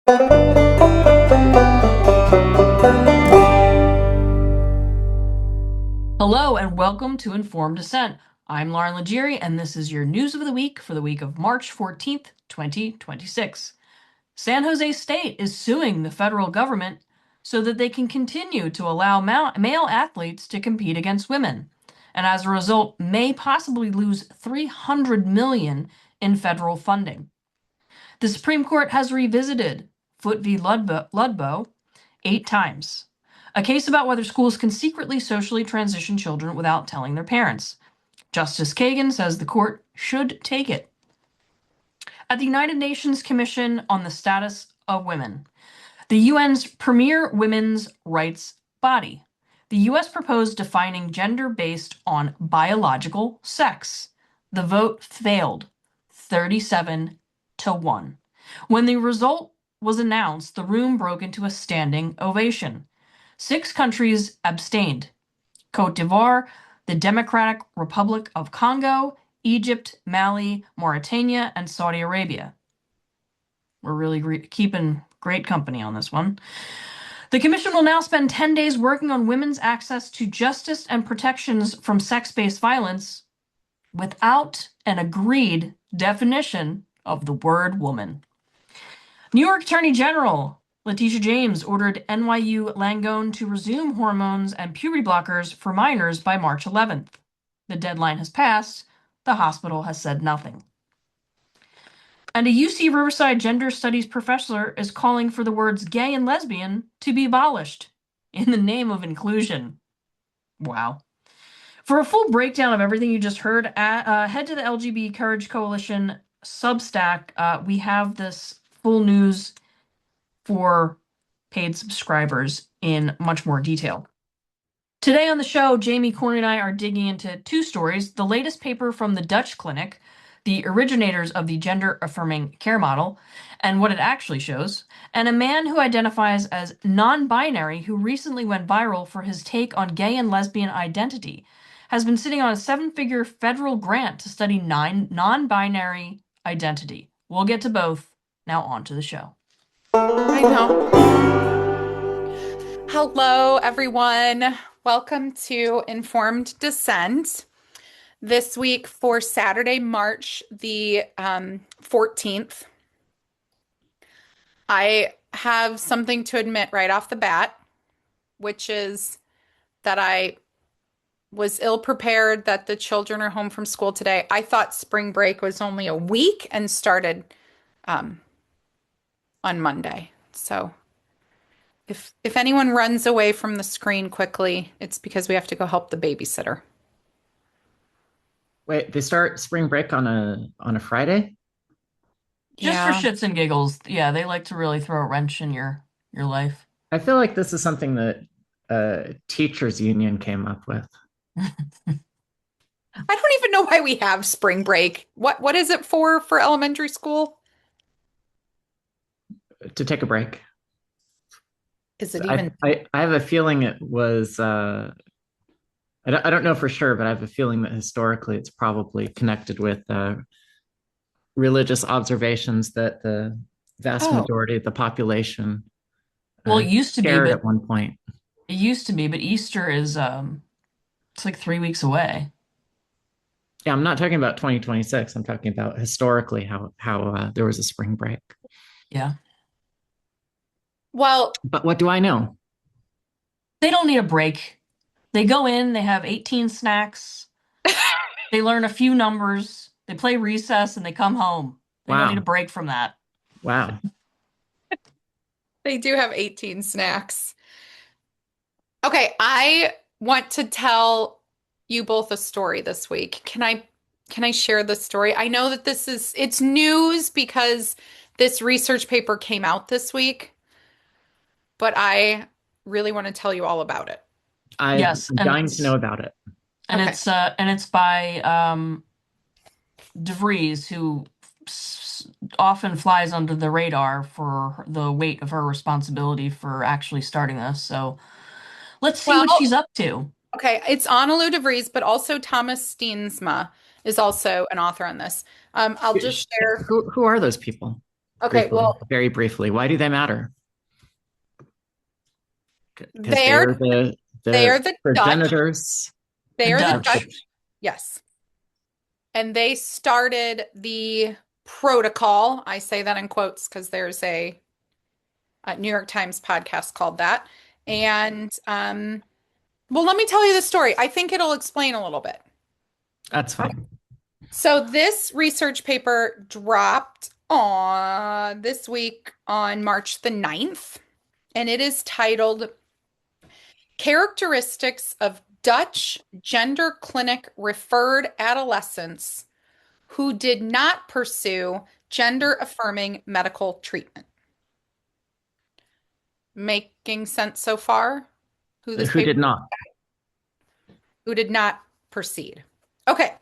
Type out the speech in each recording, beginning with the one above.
Hello and welcome to Informed Dissent. I'm Lauren Legere, and this is your news of the week for the week of March 14th, 2026. San Jose State is suing the federal government so that they can continue to allow male athletes to compete against women, and as a result may possibly lose $300 million in federal funding. The Supreme Court has revisited Foot v. Ludbow 8 times. A case about whether schools can secretly socially transition children without telling their parents. Justice Kagan says the court should take it. At the United Nations Commission on the Status of Women, the UN's premier women's rights body, the US proposed defining gender based on biological sex. The vote failed 37-1. When the result was announced, the room broke into a standing ovation. 6 countries abstained: Côte d'Ivoire, the Democratic Republic of Congo, Egypt, Mali, Mauritania, and Saudi Arabia. We're really keeping great company on this one. The Commission will now spend 10 days working on women's access to justice and protections from sex-based violence without an agreed definition of the word woman. New York Attorney General Letitia James ordered NYU Langone to resume hormones and puberty blockers for minors by March 11th. The deadline has passed. The hospital has said nothing. And a UC Riverside gender studies professor is calling for the words gay and lesbian to be abolished in the name of inclusion. Wow. For a full breakdown of everything you just heard, head to the LGBT Courage Coalition Substack. We have this full news for paid subscribers in much more detail. Today on the show, Jamie Corney and I are digging into 2 stories: the latest paper from the Dutch clinic, the originators of the gender-affirming care model, and what it actually shows, and a man who identifies as non-binary who recently went viral for his take on gay and lesbian identity, has been sitting on a 7-figure federal grant to study non-binary identity. We'll get to both. Now on to the show. I know. Hello, everyone. Welcome to Informed Dissent. This week for Saturday, March the 14th, I have something to admit right off the bat, which is that I was ill prepared that the children are home from school today. I thought spring break was only a week and started on Monday. So if anyone runs away from the screen quickly, it's because we have to go help the babysitter. Wait, they start spring break on a Friday? Just for shits and giggles. Yeah, they like to really throw a wrench in your life. I feel like this is something that teachers union came up with. I don't even know why we have spring break. What is it for elementary school? To take a break. Is it even? I have a feeling it was. I don't know for sure, but I have a feeling that historically it's probably connected with religious observations that the vast majority of the population well, it used to be, but at one point. It used to be, but Easter is it's like 3 weeks away. Yeah, I'm not talking about 2026. I'm talking about historically how there was a spring break. Yeah. Well, but what do I know? They don't need a break. They go in, they have 18 snacks, they learn a few numbers, they play recess, and they come home. They don't need a break from that. Wow. They do have 18 snacks. Okay, I want to tell you both a story this week. Can I share this story? I know that it's news because this research paper came out this week, but I really want to tell you all about it. I'm dying to know about it. And okay. It's by DeVries, who often flies under the radar for the weight of her responsibility for actually starting this. So let's see what she's up to. Okay, it's Analu DeVries, but also Thomas Steensma is also an author on this. I'll just share. Who are those people? Okay, Briefly, well, very briefly. Why do they matter? Because they're they're they're the the Dutch. progenitors The They are the of the. Dutch. Dutch. Yes. And they started the protocol. I say that in quotes because there's a New York Times podcast called that. And well, let me tell you the story. I think it'll explain a little bit. That's fine. So this research paper dropped on this week on March the 9th, and it is titled Characteristics of Dutch Gender Clinic Referred Adolescents Who Did Not Pursue Gender Affirming Medical Treatment. Making sense so far? Who this Who paper did not? who did not proceed. Okay.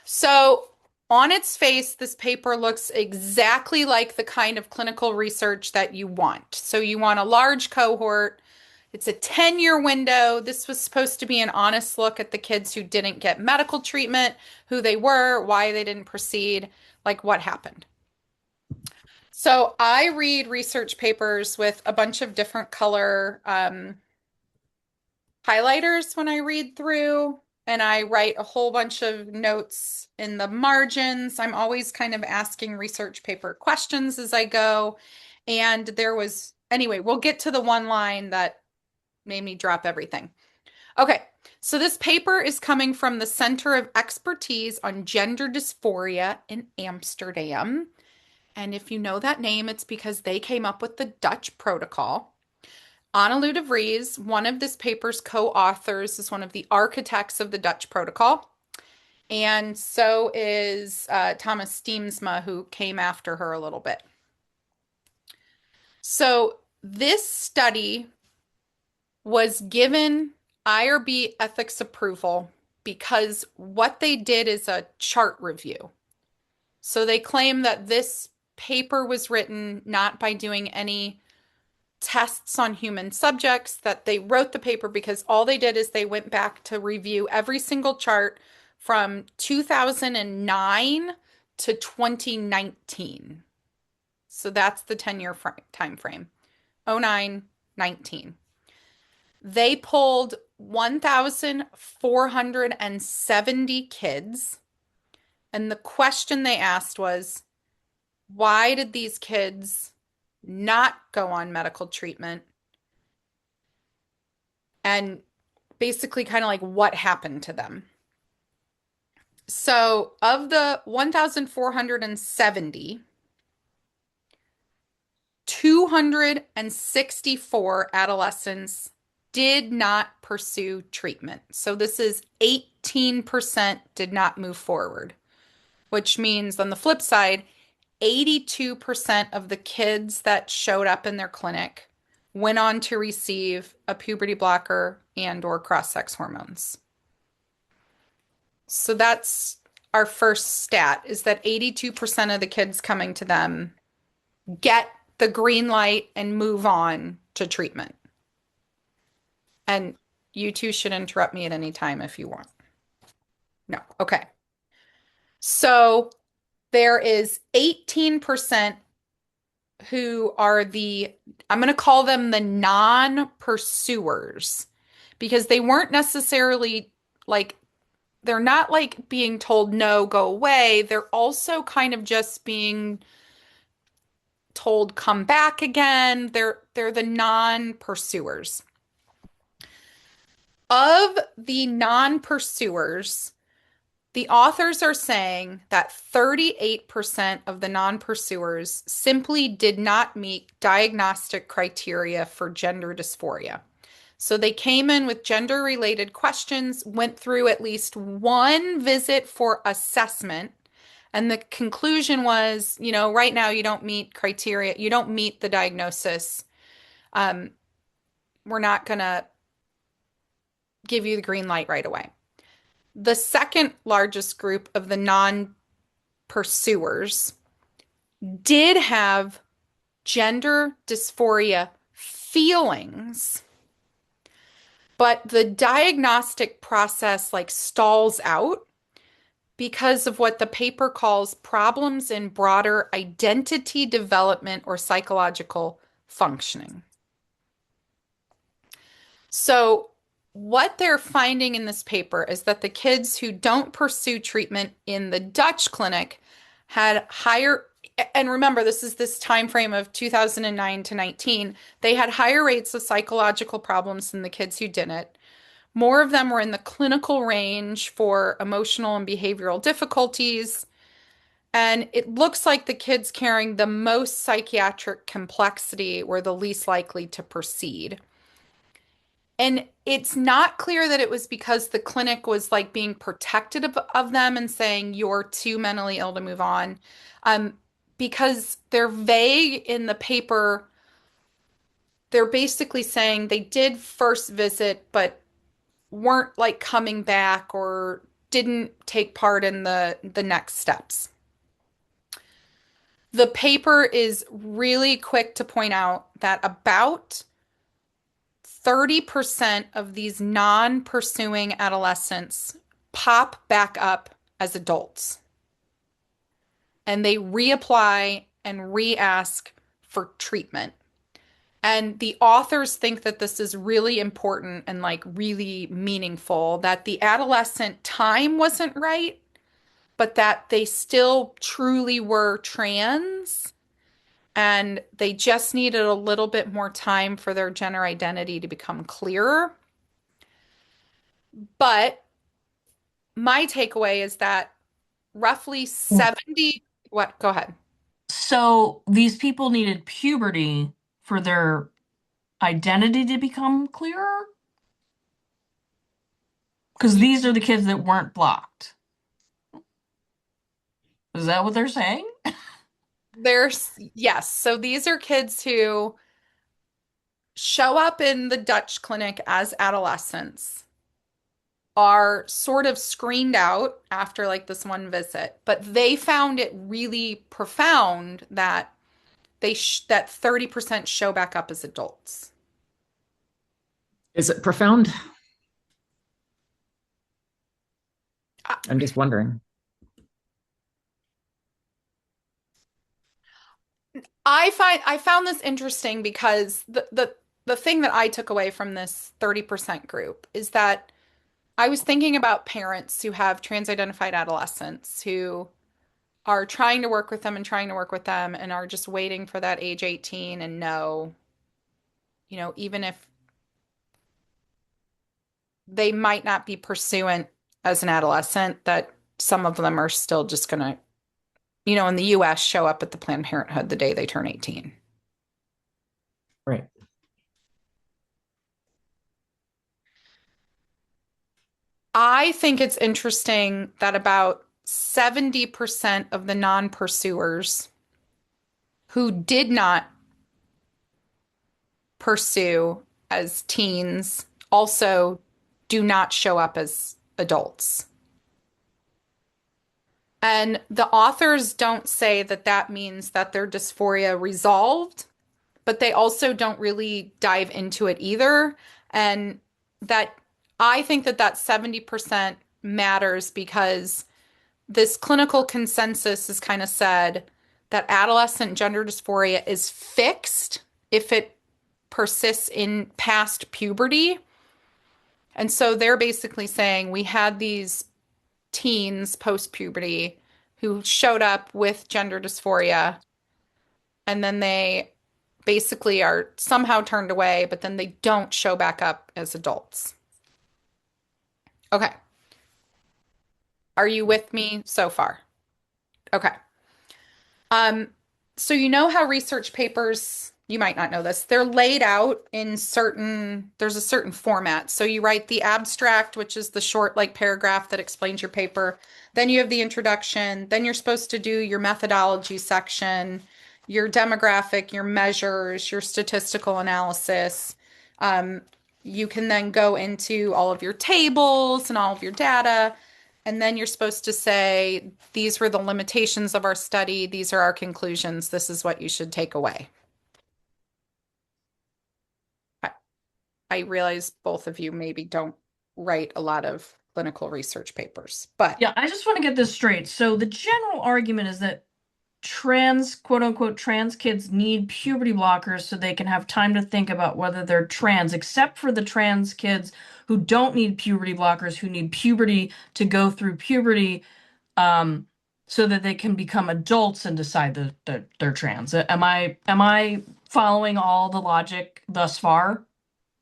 So, on its face, this paper looks exactly like the kind of clinical research that you want. So, you want a large cohort. It's a 10-year window. This was supposed to be an honest look at the kids who didn't get medical treatment, who they were, why they didn't proceed, like what happened. So, I read research papers with a bunch of different color highlighters when I read through, and I write a whole bunch of notes in the margins. I'm always kind of asking research paper questions as I go. And anyway, we'll get to the one line that made me drop everything. Okay, so this paper is coming from the Center of Expertise on Gender Dysphoria in Amsterdam. And if you know that name, it's because they came up with the Dutch protocol. Annelou de Vries, one of this paper's co-authors, is one of the architects of the Dutch protocol. And so is Thomas Steemsma, who came after her a little bit. So this study was given IRB ethics approval because what they did is a chart review. So they claim that this paper was written not by doing any tests on human subjects, that they wrote the paper because all they did is they went back to review every single chart from 2009 to 2019. So that's the 10-year time frame. 09, 19. They pulled 1,470 kids, and the question they asked was, why did these kids not go on medical treatment? And basically kind of like what happened to them. So, of the 1,470, 264 adolescents did not pursue treatment. So, this is 18% did not move forward, which means on the flip side, 82% of the kids that showed up in their clinic went on to receive a puberty blocker and or cross-sex hormones. So that's our first stat, is that 82% of the kids coming to them get the green light and move on to treatment. And you two should interrupt me at any time if you want. No. Okay. So there is 18% who are I'm going to call them the non-pursuers, because they weren't necessarily like, they're not like being told no, go away. They're also kind of just being told come back again. They're the non-pursuers. Of the non-pursuers, the authors are saying that 38% of the non-pursuers simply did not meet diagnostic criteria for gender dysphoria. So they came in with gender-related questions, went through at least one visit for assessment, and the conclusion was, right now you don't meet criteria, you don't meet the diagnosis. We're not going to give you the green light right away. The second largest group of the non-pursuers did have gender dysphoria feelings, but the diagnostic process like stalls out because of what the paper calls problems in broader identity development or psychological functioning. So, what they're finding in this paper is that the kids who don't pursue treatment in the Dutch clinic had higher, and remember, this is this time frame of 2009 to 19, they had higher rates of psychological problems than the kids who didn't. More of them were in the clinical range for emotional and behavioral difficulties. And it looks like the kids carrying the most psychiatric complexity were the least likely to proceed. And it's not clear that it was because the clinic was like being protective of them and saying you're too mentally ill to move on. Um, because they're vague in the paper. They're basically saying they did first visit, but weren't like coming back or didn't take part in the next steps. The paper is really quick to point out that about 30% of these non-pursuing adolescents pop back up as adults and they reapply and re-ask for treatment. And the authors think that this is really important and like really meaningful, that the adolescent time wasn't right, but that they still truly were trans and they just needed a little bit more time for their gender identity to become clearer. But my takeaway is that roughly 70, what? Go ahead. So these people needed puberty for their identity to become clearer? Because these are the kids that weren't blocked. Is that what they're saying? There's, yes. So these are kids who show up in the Dutch clinic as adolescents, are sort of screened out after like this one visit, but they found it really profound that that 30% show back up as adults. Is it profound? I I'm just wondering. I found this interesting because the thing that I took away from this 30% group is that I was thinking about parents who have trans-identified adolescents who are trying to work with them and trying to work with them and are just waiting for that age 18 and know, even if they might not be pursuant as an adolescent, that some of them are still just going to, in the US, show up at the Planned Parenthood the day they turn 18. Right. I think it's interesting that about 70% of the non-pursuers who did not pursue as teens also do not show up as adults. And the authors don't say that that means that their dysphoria resolved, but they also don't really dive into it either. And that I think that that 70% matters because this clinical consensus has kind of said that adolescent gender dysphoria is fixed if it persists in past puberty. And so they're basically saying we had these teens post puberty who showed up with gender dysphoria and then they basically are somehow turned away, but then they don't show back up as adults. Okay. Are you with me so far? Okay. Um, so you know how research papers, you might not know this, they're laid out in there's a certain format. So you write the abstract, which is the short like paragraph that explains your paper. Then you have the introduction. Then you're supposed to do your methodology section, your demographic, your measures, your statistical analysis. Um, you can then go into all of your tables and all of your data. And then you're supposed to say, these were the limitations of our study. These are our conclusions. This is what you should take away. I, I realize both of you maybe don't write a lot of clinical research papers. But Yeah, I just want to get this straight. So the general argument is that trans, quote unquote, trans kids need puberty blockers so they can have time to think about whether they're trans, except for the trans kids who don't need puberty blockers, who need puberty to go through puberty, um, so that they can become adults and decide that they're trans. Am I following all the logic thus far?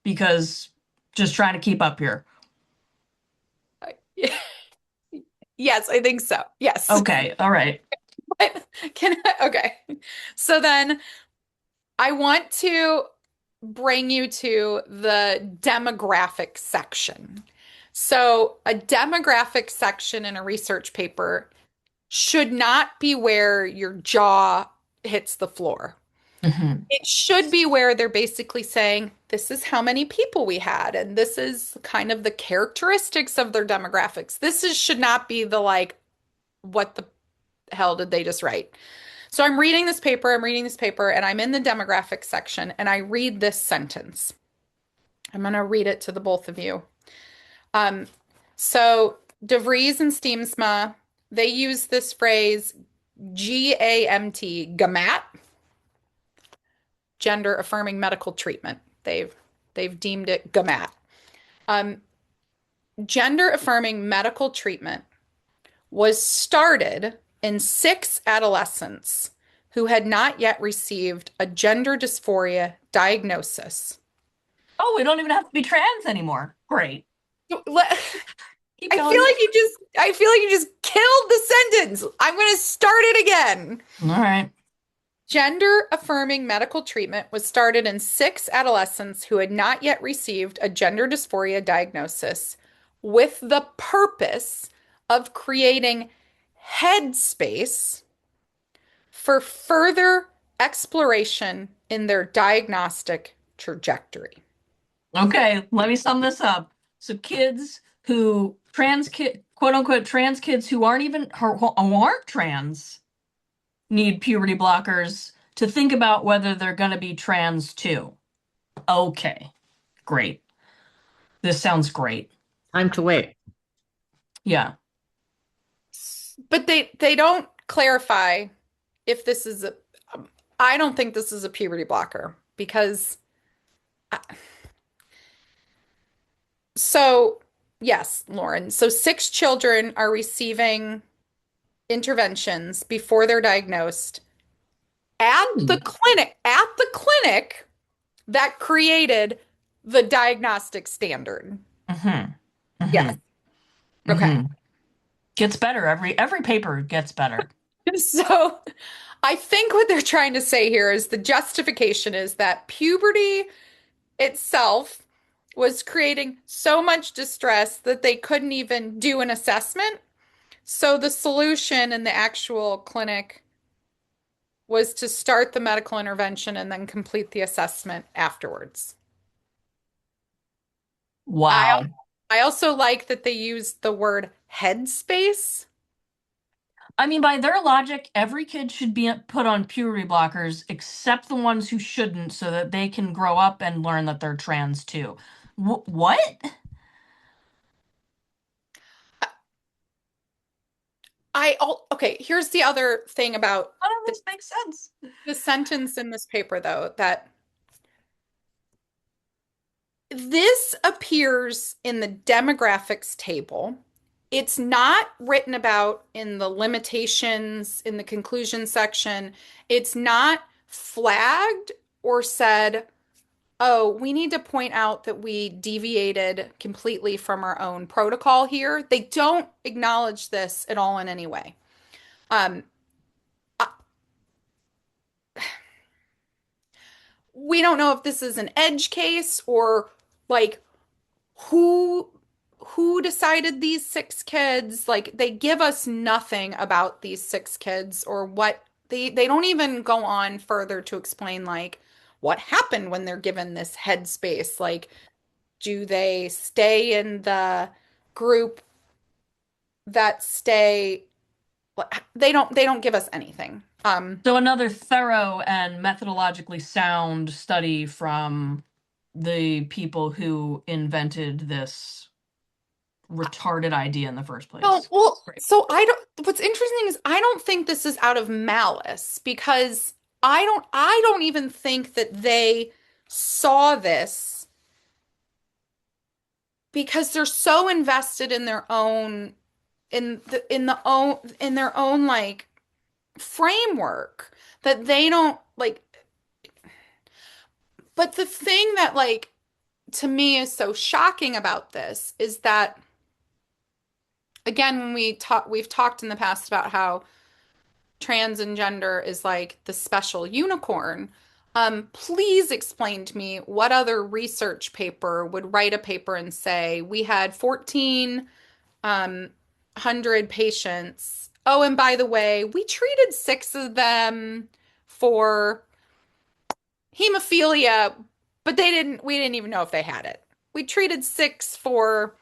Because just trying to keep up here. yes, I think so. Yes. Okay, all right. Okay. So then I want to bring you to the demographic section. So, a demographic section in a research paper should not be where your jaw hits the floor. Hmm. It should be where they're basically saying, this is how many people we had, and this is kind of the characteristics of their demographics. Should not be the like, what the hell did they just write? So I'm reading this paper, and I'm in the demographics section, and I read this sentence. I'm going to read it to the both of you. Um, so DeVries and Steemsma, they use this phrase GAMT, gender affirming medical treatment. They've deemed it GAMAT. Um, Gender affirming medical treatment was started in 6 adolescents who had not yet received a gender dysphoria diagnosis. Oh, we don't even have to be trans anymore. Great. I Keep feel going. like you just killed the sentence. I'm going to start it again. All right. Gender affirming medical treatment was started in 6 adolescents who had not yet received a gender dysphoria diagnosis with the purpose of creating headspace for further exploration in their diagnostic trajectory. Okay, let me sum this up. So kids who trans kid, quote unquote, trans kids who who aren't trans need puberty blockers to think about whether they're going to be trans too. Okay, great. This sounds great. Time to wait. Yeah. But they don't clarify if this is a I don't think this is a puberty blocker because so yes, Lauren. So 6 children are receiving interventions before they're diagnosed Hmm. at the clinic that created the diagnostic standard. Mm-hmm. Yes. Mm-hmm. Okay. Mm-hmm. Gets better. Every paper gets better. So I think what they're trying to say here is the justification is that puberty itself was creating so much distress that they couldn't even do an assessment. So the solution in the actual clinic was to start the medical intervention and then complete the assessment afterwards. I Wow. I also like that they used the word headspace. I mean, by their logic, every kid should be put on puberty blockers except the ones who shouldn't so that they can grow up and learn that they're trans too. What? Okay, here's the other thing about How does the, this make sense? the sentence in this paper, though, that this appears in the demographics table. It's not written about in the limitations in the conclusion section. It's not flagged or said, oh, we need to point out that we deviated completely from our own protocol here. They don't acknowledge this at all in any way. Um, we don't know if this is an edge case or like who who decided these 6 kids. Like they give us nothing about these 6 kids or what they don't even go on further to explain like what happened when they're given this headspace. Like do they stay in the group that stay they don't give us anything. So another thorough and methodologically sound study from the people who invented this retarded idea in the first No, place. well, Great. so I don't, what's interesting is I don't think this is out of malice because I don't even think that they saw this because they're so invested in their own in their own like framework that they don't like. But the thing that like to me is so shocking about this is that again when we've talked in the past about how trans and gender is like the special unicorn. Please explain to me what other research paper would write a paper and say we had 1,400 patients. Oh, and by the way, we treated six of them for hemophilia, but we didn't even know if they had it. We treated six for,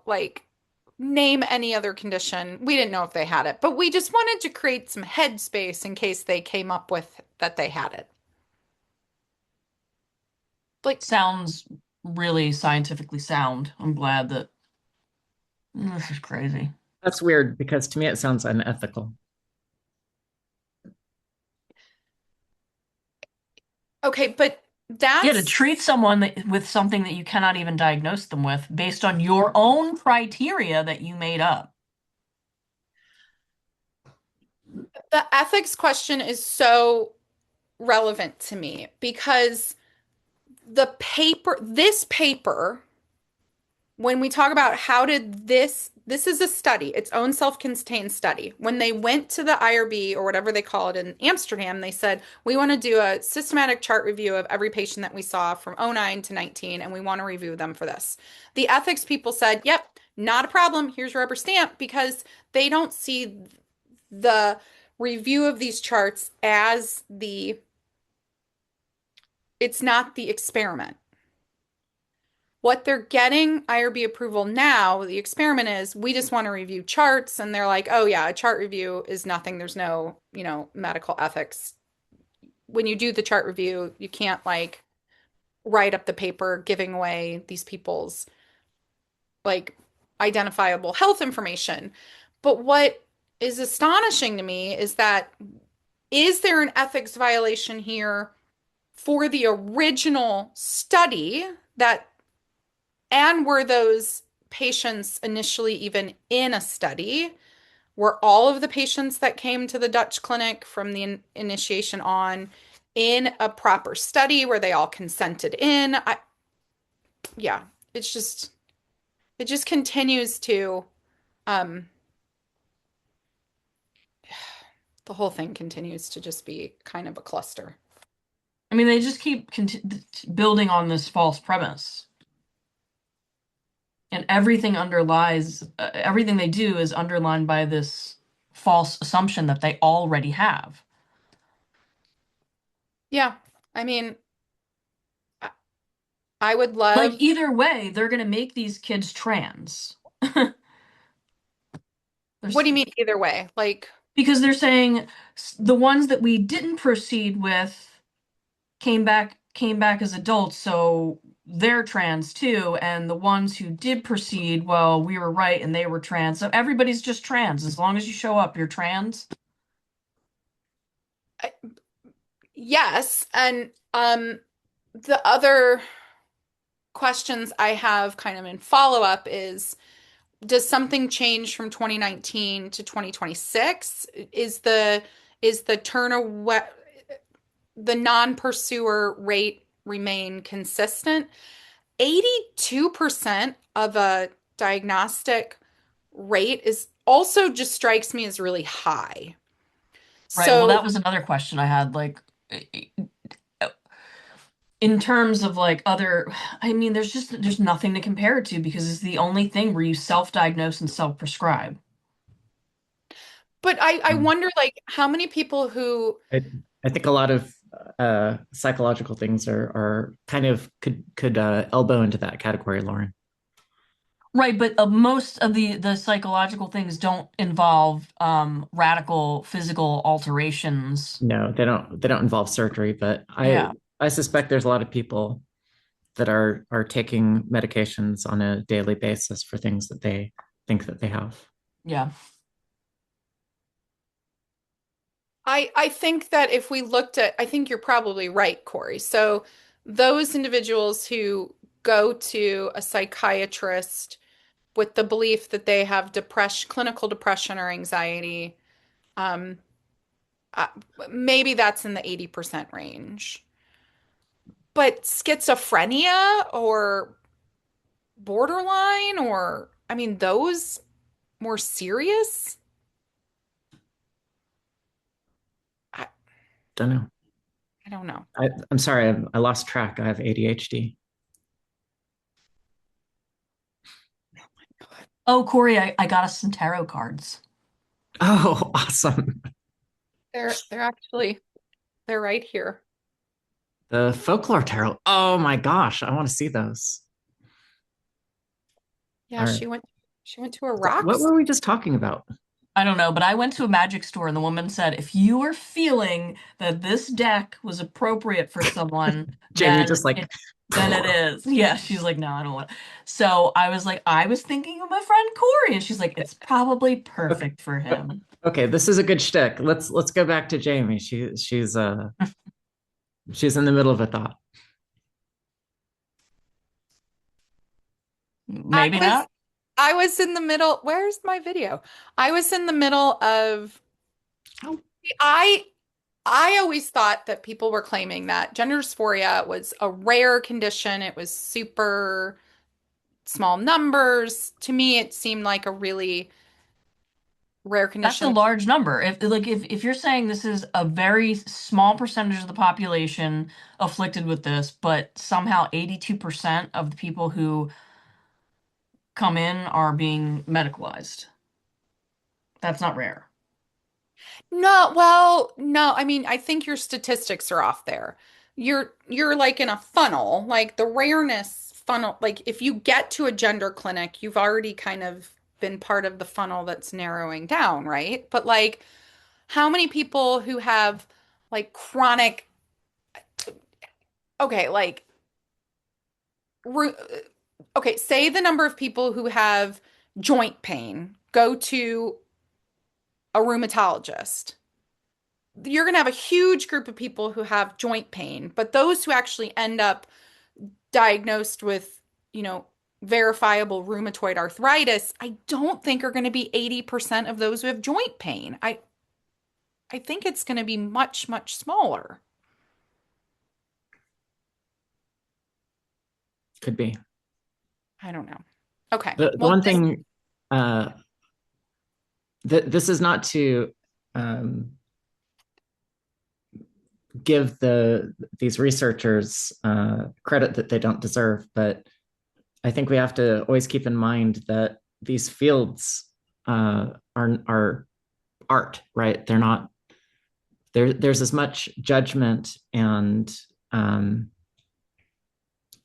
like name any other condition. We didn't know if they had it, but we just wanted to create some headspace in case they came up with that they had it. Like, Sounds really scientifically sound. I'm glad that this is crazy. That's weird because to me it sounds unethical. okay, but Yeah, to that's treat someone with something that you cannot even diagnose them with based on your own criteria that you made up. the ethics question is so relevant to me because this paper when we talk about how did this is a study, its own self-contained study. When they went to the IRB or whatever they call it in Amsterdam, they said, we want to do a systematic chart review of every patient that we saw from '09 to '19, and we want to review them for this. The ethics people said, yep, not a problem. Here's your rubber stamp because they don't see the review of these charts as it's not the experiment. What they're getting IRB approval now, the experiment is we just want to review charts. And they're like, oh, yeah, a chart review is nothing. There's no, medical ethics. When you do the chart review, you can't like write up the paper giving away these people's like identifiable health information. But what is astonishing to me is there an ethics violation here for the original study that and were those patients initially even in a study? Were all of the patients that came to the Dutch clinic from the initiation on in a proper study where they all consented in? Yeah, it's just, it just continues to, um, the whole thing continues to just be kind of a cluster. I mean, they just keep building on this false premise. And everything underlies, everything they do is underlined by this false assumption that they already have. Yeah, I mean, I I would Like, love, either way, they're going to make these kids trans. what There's, do you mean either way? Like, because they're saying the ones that we didn't proceed with came back as adults, so they're trans too, and the ones who did proceed, well, we were right and they were trans. So everybody's just trans. As long as you show up, you're trans. yes, and the other questions I have kind of in follow-up is does something change from 2019 to 2026? Is the the non-pursuer rate remain consistent? 82% of a diagnostic rate is also just strikes me as really high. Right. Well, So that was another question I had. Like, in terms of like other, I mean, there's nothing to compare it to because it's the only thing where you self-diagnose and self-prescribe. but I wonder like how many people who I, I think a lot of psychological things are kind of could elbow into that category, Lauren. Right, but most of the psychological things don't involve radical physical alterations. No, they don't involve surgery, but I Yeah. I suspect there's a lot of people that are taking medications on a daily basis for things that they think that they have. Yeah. I think that if we looked at, I think you're probably right, Corey. So those individuals who go to a psychiatrist with the belief that they have depression, clinical depression or anxiety, um, uh, maybe that's in the 80% range. But schizophrenia or borderline or, I mean, those more serious? I, Don't know. I don't know. I'm sorry, I lost track. I have ADHD. Oh, Corey, I got us some tarot cards. Oh, awesome. They're actually they're right here. The folklore tarot. Oh my gosh, I want to see those. Yeah, All right. she went to a What rocks. were we just talking about? I don't know, but I went to a magic store and the woman said, if you are feeling that this deck was appropriate for someone, Jamie just like, then it is. Yeah, she's like, no, I don't want. So I was like, I was thinking of my friend Corey, and she's like, it's probably okay, perfect for him. okay, this is a good shtick. Let's go back to Jamie. She's in the middle of a thought. I Maybe was not. I was in the middle. Where's my video? I was in the middle of Oh, I I always thought that people were claiming that gender dysphoria was a rare condition. It was super small numbers. To me, it seemed like a really rare That's a condition. large number. If you're saying this is a very small percentage of the population afflicted with this, but somehow 82% of the people who come in are being medicalized. That's not rare. No, well, no, I mean, I think your statistics are off there. You're like in a funnel, like the rareness funnel, like if you get to a gender clinic, you've already kind of been part of the funnel that's narrowing down, right? But like how many people who have like chronic, okay, like ru- okay, say the number of people who have joint pain go to a rheumatologist. You're going to have a huge group of people who have joint pain, but those who actually end up diagnosed with, you know, verifiable rheumatoid arthritis, I don't think are going to be 80% of those who have joint pain. I think it's going to be much, much smaller. could be. I don't know. Okay. The Well, one this, thing, this is not to um, give these researchers credit that they don't deserve, but I think we have to always keep in mind that these fields are art, right? They're not there. There's as much judgment and um,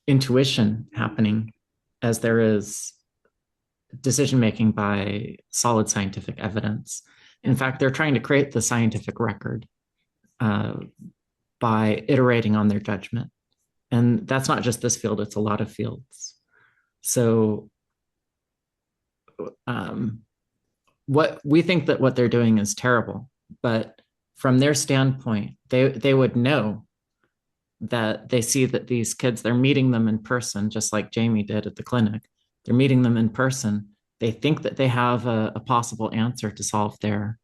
intuition happening as there is decision making by solid scientific evidence. In Yeah. fact, they're trying to create the scientific record uh, by iterating on their judgment. And that's not just this field, it's a lot of fields. So, um, what we think that what they're doing is terrible, but from their standpoint, they would know that they see that these kids, they're meeting them in person, just like Jamie did at the clinic. They're meeting them in person. They think that they have a possible answer to solve the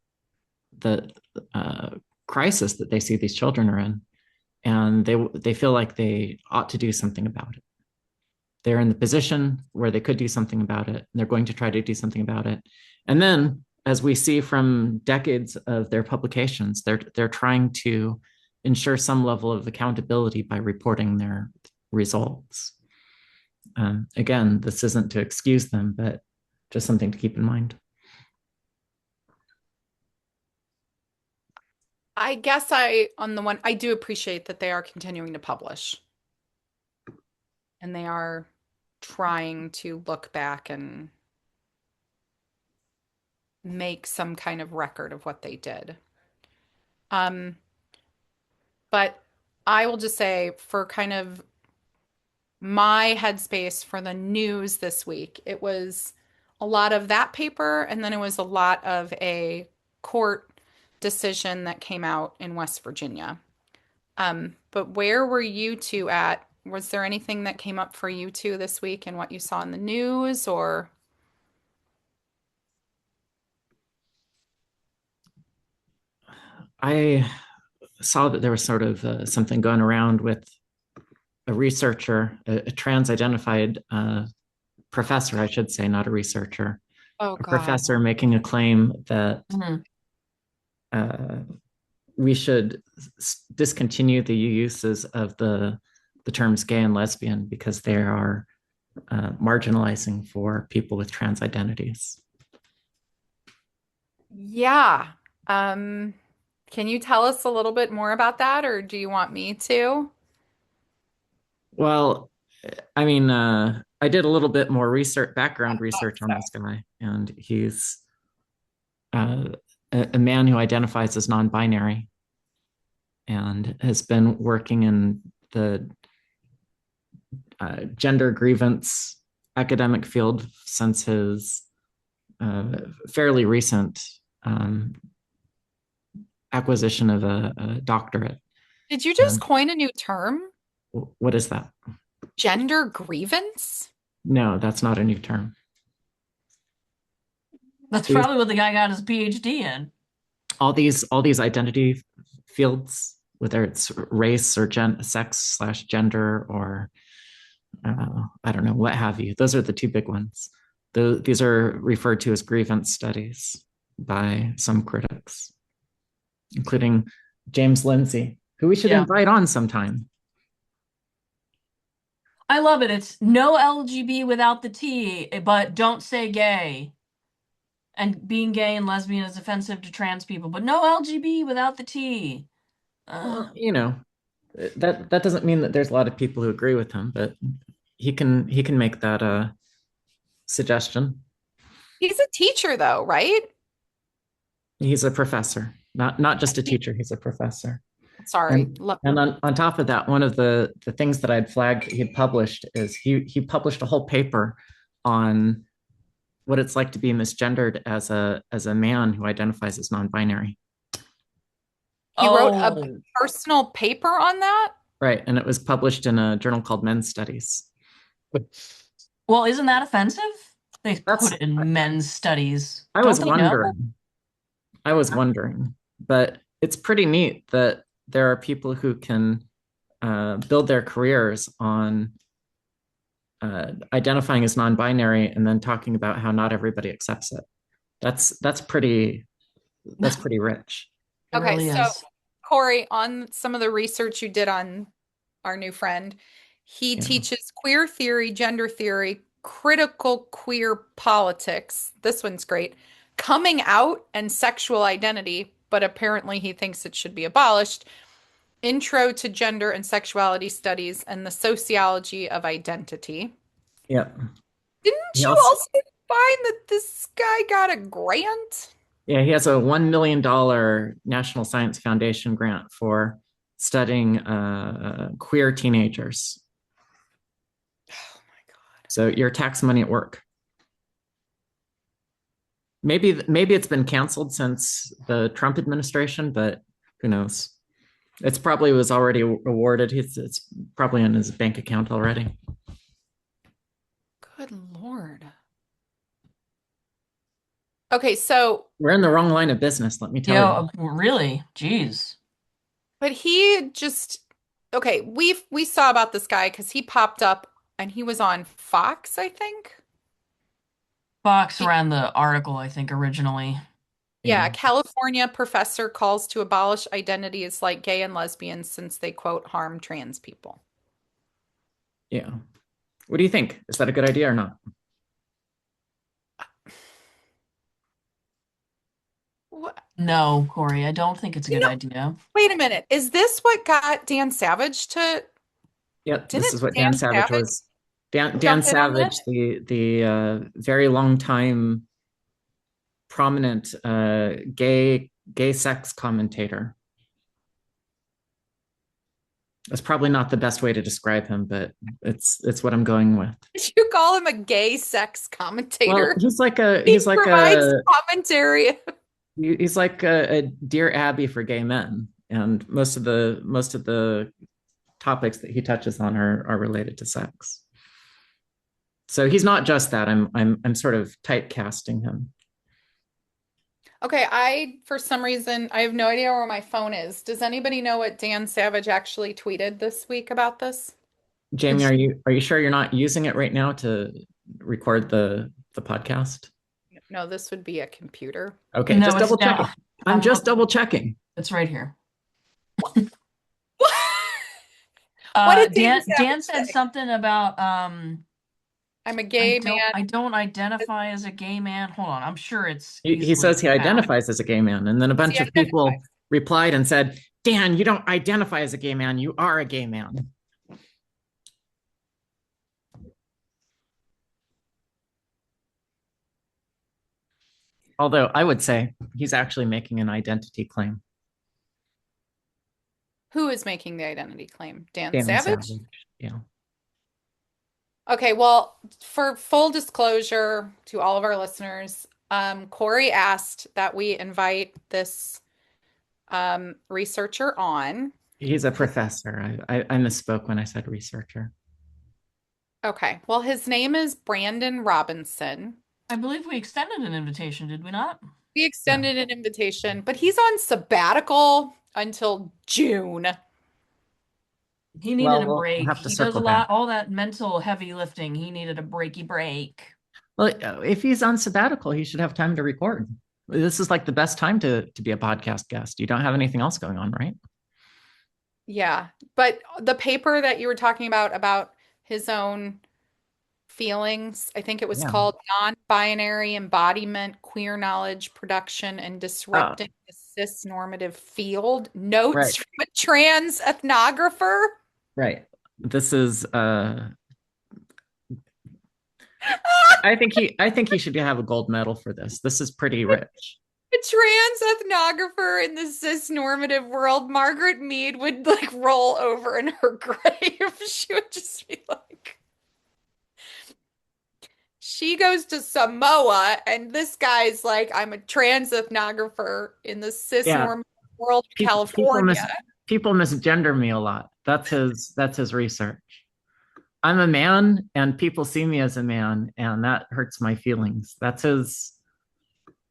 uh, crisis that they see these children are in, and they feel like they ought to do something about it. They're in the position where they could do something about it. And they're going to try to do something about it. And then, as we see from decades of their publications, they're trying to ensure some level of accountability by reporting their results. Again, this isn't to excuse them, but just something to keep in mind. I guess on the one, I do appreciate that they are continuing to publish and they are trying to look back and make some kind of record of what they did. Um, but I will just say for kind of my headspace for the news this week. It was a lot of that paper, and then it was a lot of a court decision that came out in West Virginia. But where were you two at? Was there anything that came up for you two this week and what you saw in the news or? I saw that there was sort of something going around with a researcher, a trans-identified professor, I should say, not a researcher, Oh a God. professor making a claim that Mhm. uh, we should discontinue the uses of the terms gay and lesbian because they are marginalizing for people with trans identities. Yeah. Um, can you tell us a little bit more about that, or do you want me to? Well, I mean, I did a little bit more research, background research on So, this guy, and he's uh, a man who identifies as non-binary and has been working in the gender grievance academic field since his fairly recent um, acquisition of a doctorate. did you just And coin a new term? what is that? Gender grievance? No, that's not a new term. That's These, probably what the guy got his PhD in. all these identity fields, whether it's race or sex/gender or I don't know, what have you. Those are the two big ones. These are referred to as grievance studies by some critics, including James Lindsay, who we should Yeah. invite on sometime. I love it. It's no LGB without the T, but don't say gay. And being gay and lesbian is offensive to trans people, but no LGB without the T. Well, that doesn't mean that there's a lot of people who agree with him, but he can make that suggestion. He's a teacher though, right? He's a professor, not just a teacher. He's a professor. Sorry. And and on top of that, one of the things that I'd flagged he'd published is he published a whole paper on what it's like to be misgendered as a man who identifies as non-binary. He wrote a Oh, personal paper on that? Right. And it was published in a journal called Men's Studies. well, isn't that offensive? They put That's it in men's studies. I Don't was they know? wondering. I was wondering, but it's pretty neat that there are people who can build their careers on identifying as non-binary and then talking about how not everybody accepts it. That's pretty rich. It Okay, really so is. Corey, on some of the research you did on our new friend, he Yeah. teaches queer theory, gender theory, critical queer politics. This one's great. Coming out and sexual identity, but apparently he thinks it should be abolished. Intro to Gender and Sexuality Studies and the Sociology of Identity. Yeah. Didn't He you also also find that this guy got a grant? Yeah, he has a $1 million National Science Foundation grant for studying queer teenagers. Oh my God. So your tax money at work. Maybe it's been canceled since the Trump administration, but who knows? It's probably was already awarded. It's probably in his bank account already. Good Lord. Okay, so, We're in the wrong line of business, let me tell Yeah, you. really? Jeez. but he just, okay, we saw about this guy because he popped up and he was on Fox, I think. Fox He, ran the article, I think, originally. yeah, Yeah, California professor calls to abolish identities like gay and lesbian since they quote harm trans people. yeah. What do you think? Is that a good idea or not? What? No, Corey, I don't think it's a You good know, idea. wait a minute. Is this what got Dan Savage to, Yep, this didn't is what Dan Dan Savage Savage was. Dan jump in on this? Savage, the very long time prominent gay sex commentator. That's probably not the best way to describe him, but it's what I'm going with. Did you call him a gay sex Well, commentator? he's like a He provides commentary. he's like a Dear Abby for gay men, and most of the topics that he touches on are related to sex. So he's not just that. I'm sort of typecasting him. Okay, for some reason, I have no idea where my phone is. Does anybody know what Dan Savage actually tweeted this week about this? Jamie, It's are you sure you're not using it right now to record the podcast? No, this would be a computer. Okay, no, just it's double down. checking. I'm I'm just looking. double checking. It's right here. What did Dan Dan Savage said say? something about I'm a gay man. I don't identify as a gay man. Hold on, I'm sure it's He easily says he found. identifies as a gay man, and then a He bunch of people identifies. replied and said, "Dan, you don't identify as a gay man. You are a gay man." Although I would say he's actually making an identity claim. Who is making the identity claim? Dan Dan Savage? Savage. Yeah. Okay, well, for full disclosure to all of our listeners, Corey asked that we invite this researcher on. He's a professor. I misspoke when I said researcher. Okay, well, his name is Brandon Robinson. I believe we extended an invitation, did we not? We Yeah. extended an invitation, but he's on sabbatical until June. He needed Well, a we'll break. have to He does a circle back. lot, all that mental heavy lifting. He needed a breaky break. Well, if he's on sabbatical, he should have time to record. This is like the best time to be a podcast guest. You don't have anything else going on, right? Yeah, but the paper that you were talking about his own feelings, I think it was Yeah. called Non-Binary Embodiment, Queer Knowledge Production, and Oh, Disrupting the Cis-Normative Field. Notes right, from a Trans Ethnographer. right. This is I think he should have a gold medal for this. This is pretty rich. A trans ethnographer in the cis-normative world, Margaret Mead would like roll over in her grave. She would just be like, she goes to Samoa, and this guy's like, I'm a trans ethnographer in the Yeah, cis-normative world of people people California. mis people misgender me a lot. That's his research. I'm a man, and people see me as a man, and that hurts my feelings. That's his,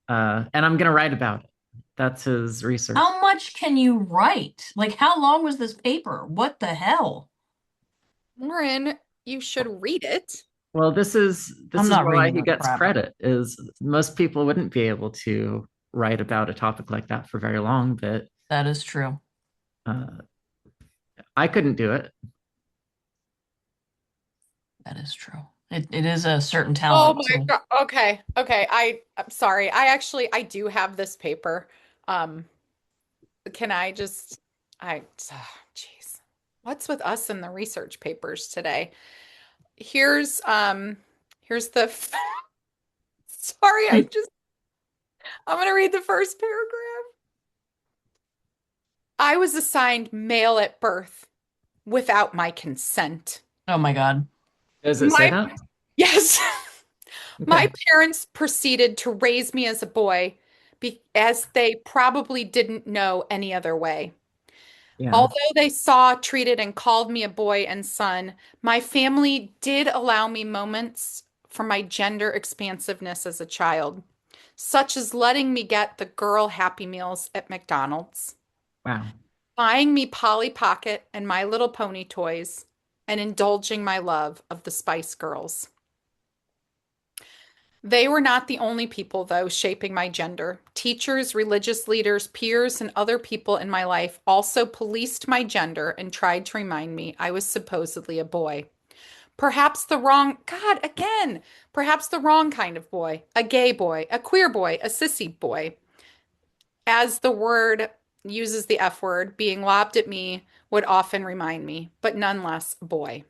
and I'm gonna write about it. That's his research. How much can you write? Like, how long was this paper? What the hell? Lauren, you should read it. Well, this I'm is not why reading he the gets crap. credit, is most people wouldn't be able to write about a topic like that for very long, but That is true. uh, I couldn't do it. That is true. It is a certain Oh talent my too. God. Okay. Okay. I'm sorry. I do have this paper. Um, can I just jeez. What's with us in the research papers today? Here's here's the sorry, I'm gonna read the first paragraph. I was assigned male at birth without my consent. Oh my God. Does it say My that? yes. My Okay. parents proceeded to raise me as a boy as they probably didn't know any other way. Yeah. Although they saw, treated, and called me a boy and son, my family did allow me moments for my gender expansiveness as a child, such as letting me get the girl Happy Meals at McDonald's, Wow. buying me Polly Pocket and My Little Pony toys, and indulging my love of the Spice Girls. They were not the only people, though, shaping my gender. Teachers, religious leaders, peers, and other people in my life also policed my gender and tried to remind me I was supposedly a boy. Perhaps the wrong, God, again, perhaps the wrong kind of boy, a gay boy, a queer boy, a sissy boy. As the word uses the F word, being lobbed at me would often remind me, but nonetheless, a boy.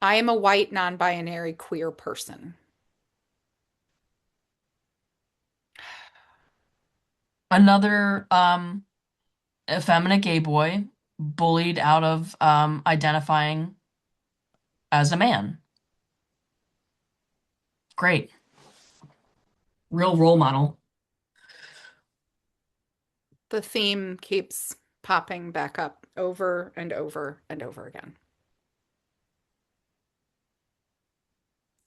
I am a white, non binary, queer person. Another effeminate gay boy bullied out of identifying as a man. Great. Real role model. The theme keeps popping back up over and over and over again.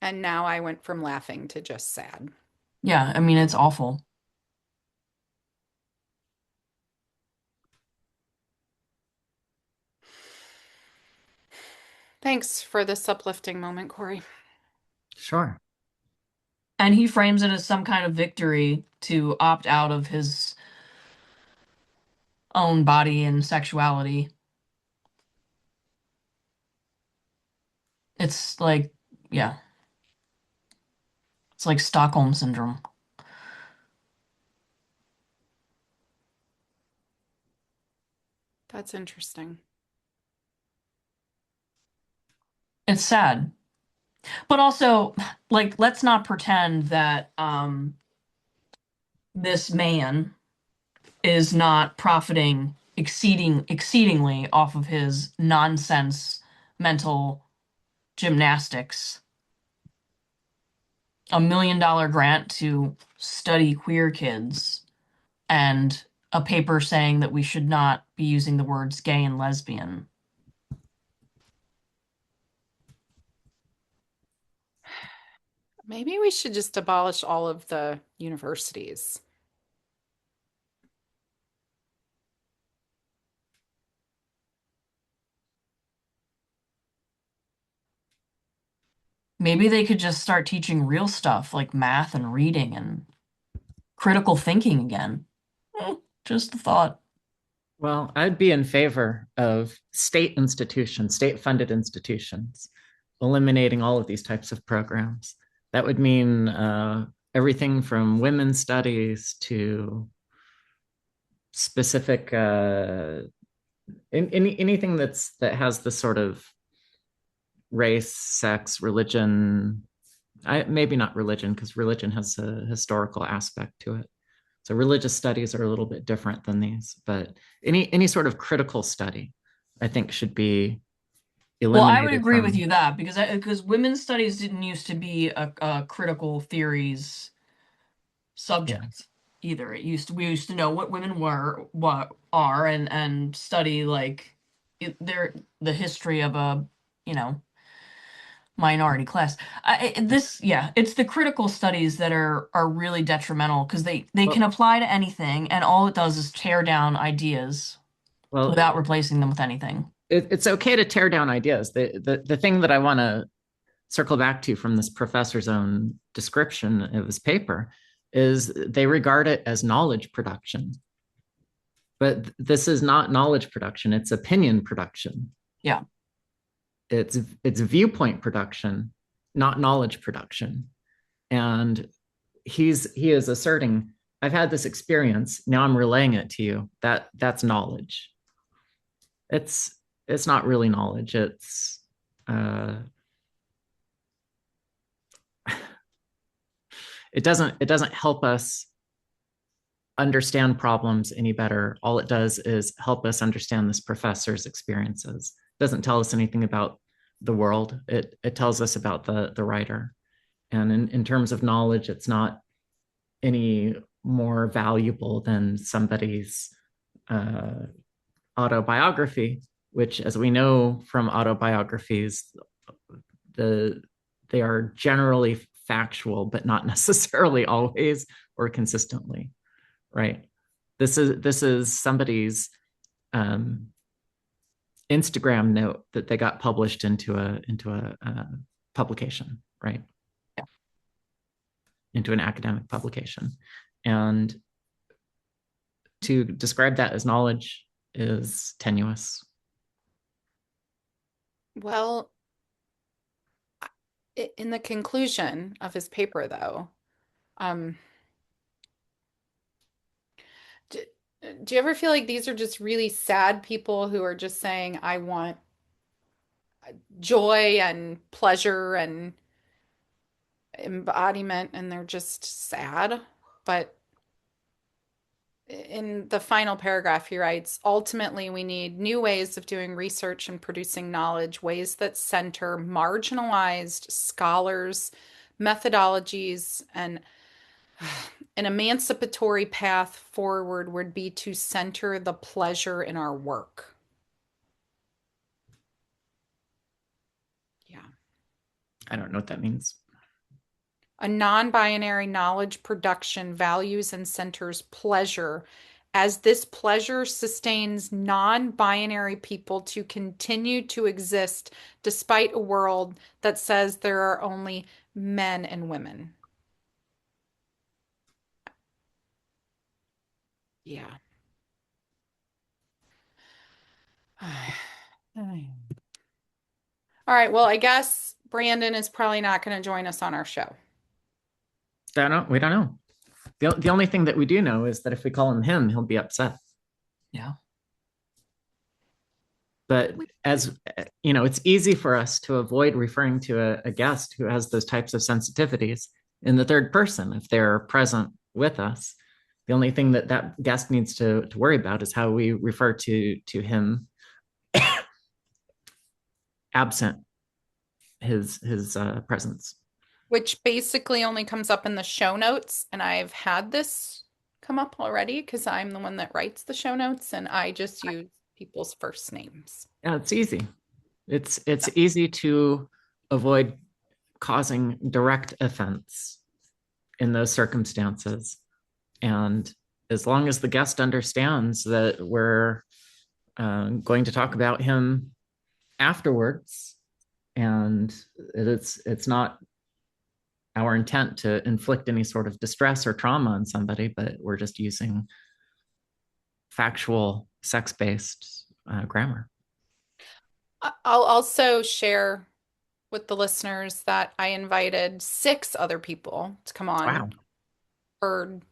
And now I went from laughing to just sad. Yeah, I mean, it's awful. Thanks for this uplifting moment, Corey. Sure. And he frames it as some kind of victory to opt out of his own body and sexuality. It's like, yeah, it's like Stockholm syndrome. That's interesting. It's sad. But also, like, let's not pretend that this man is not profiting exceedingly off of his nonsense mental gymnastics. $1 million grant to study queer kids and a paper saying that we should not be using the words gay and lesbian. Maybe we should just abolish all of the universities. Maybe they could just start teaching real stuff like math and reading and critical thinking again. Just a thought. Well, I'd be in favor of state institutions, state-funded institutions, eliminating all of these types of programs. That would mean everything from women's studies to specific anything that has this sort of race, sex, religion. Maybe not religion, because religion has a historical aspect to it. So religious studies are a little bit different than these, but any sort of critical study, I think, should be Well, I would eliminated agree with from. you that because women's studies didn't used to be a critical theories Yeah. subject either. We used to know what women were, what are, and study like the history of a you know minority class. Yeah, it's the critical studies that are really detrimental because they can Well, apply to anything, and all it does is tear down ideas well, without replacing them with anything. it's okay to tear down ideas. The thing that I want to circle back to from this professor's own description of his paper is they regard it as knowledge production. But this is not knowledge production, it's opinion production. Yeah. It's viewpoint production, not knowledge production. And he is asserting, I've had this experience, now I'm relaying it to you. That's knowledge. It's it's not really knowledge. Uh it doesn't help us understand problems any better. All it does is help us understand this professor's experiences. It doesn't tell us anything about the world. It tells us about the writer. And in terms of knowledge, it's not any more valuable than somebody's uh, autobiography, which, as we know from autobiographies, the they are generally factual, but not necessarily always or consistently, right? This is somebody's um, Instagram note that they got published into a publication, right? Into an academic publication, and to describe that as knowledge is tenuous. Well, in the conclusion of his paper, though, um, do, do you ever feel like these are just really sad people who are just saying, I want joy and pleasure and embodiment, and they're just sad? But in the final paragraph, he writes, ultimately, we need new ways of doing research and producing knowledge, ways that center marginalized scholars, methodologies, and an emancipatory path forward would be to center the pleasure in our work. Yeah. I don't know what that means. A non-binary knowledge production values and centers pleasure, as this pleasure sustains non-binary people to continue to exist despite a world that says there are only men and women. Yeah. All right, well, I guess Brandon is probably not going to join us on our show. We don't know. The only thing that we do know is that if we call him, he'll be upset. Yeah. But as you know, it's easy for us to avoid referring to a guest who has those types of sensitivities in the third person if they're present with us. The only thing that that guest needs to worry about is how we refer to him absent his presence. Which basically only comes up in the show notes. And I've had this come up already because I'm the one that writes the show notes and I just use people's first names. Yeah, it's easy. It's easy to avoid causing direct offense in those circumstances. And as long as the guest understands that we're going to talk about him afterwards, and it's not our intent to inflict any sort of distress or trauma on somebody, but we're just using factual sex-based grammar. I'll also share with the listeners that I invited 6 other people to come on. Wow. Heard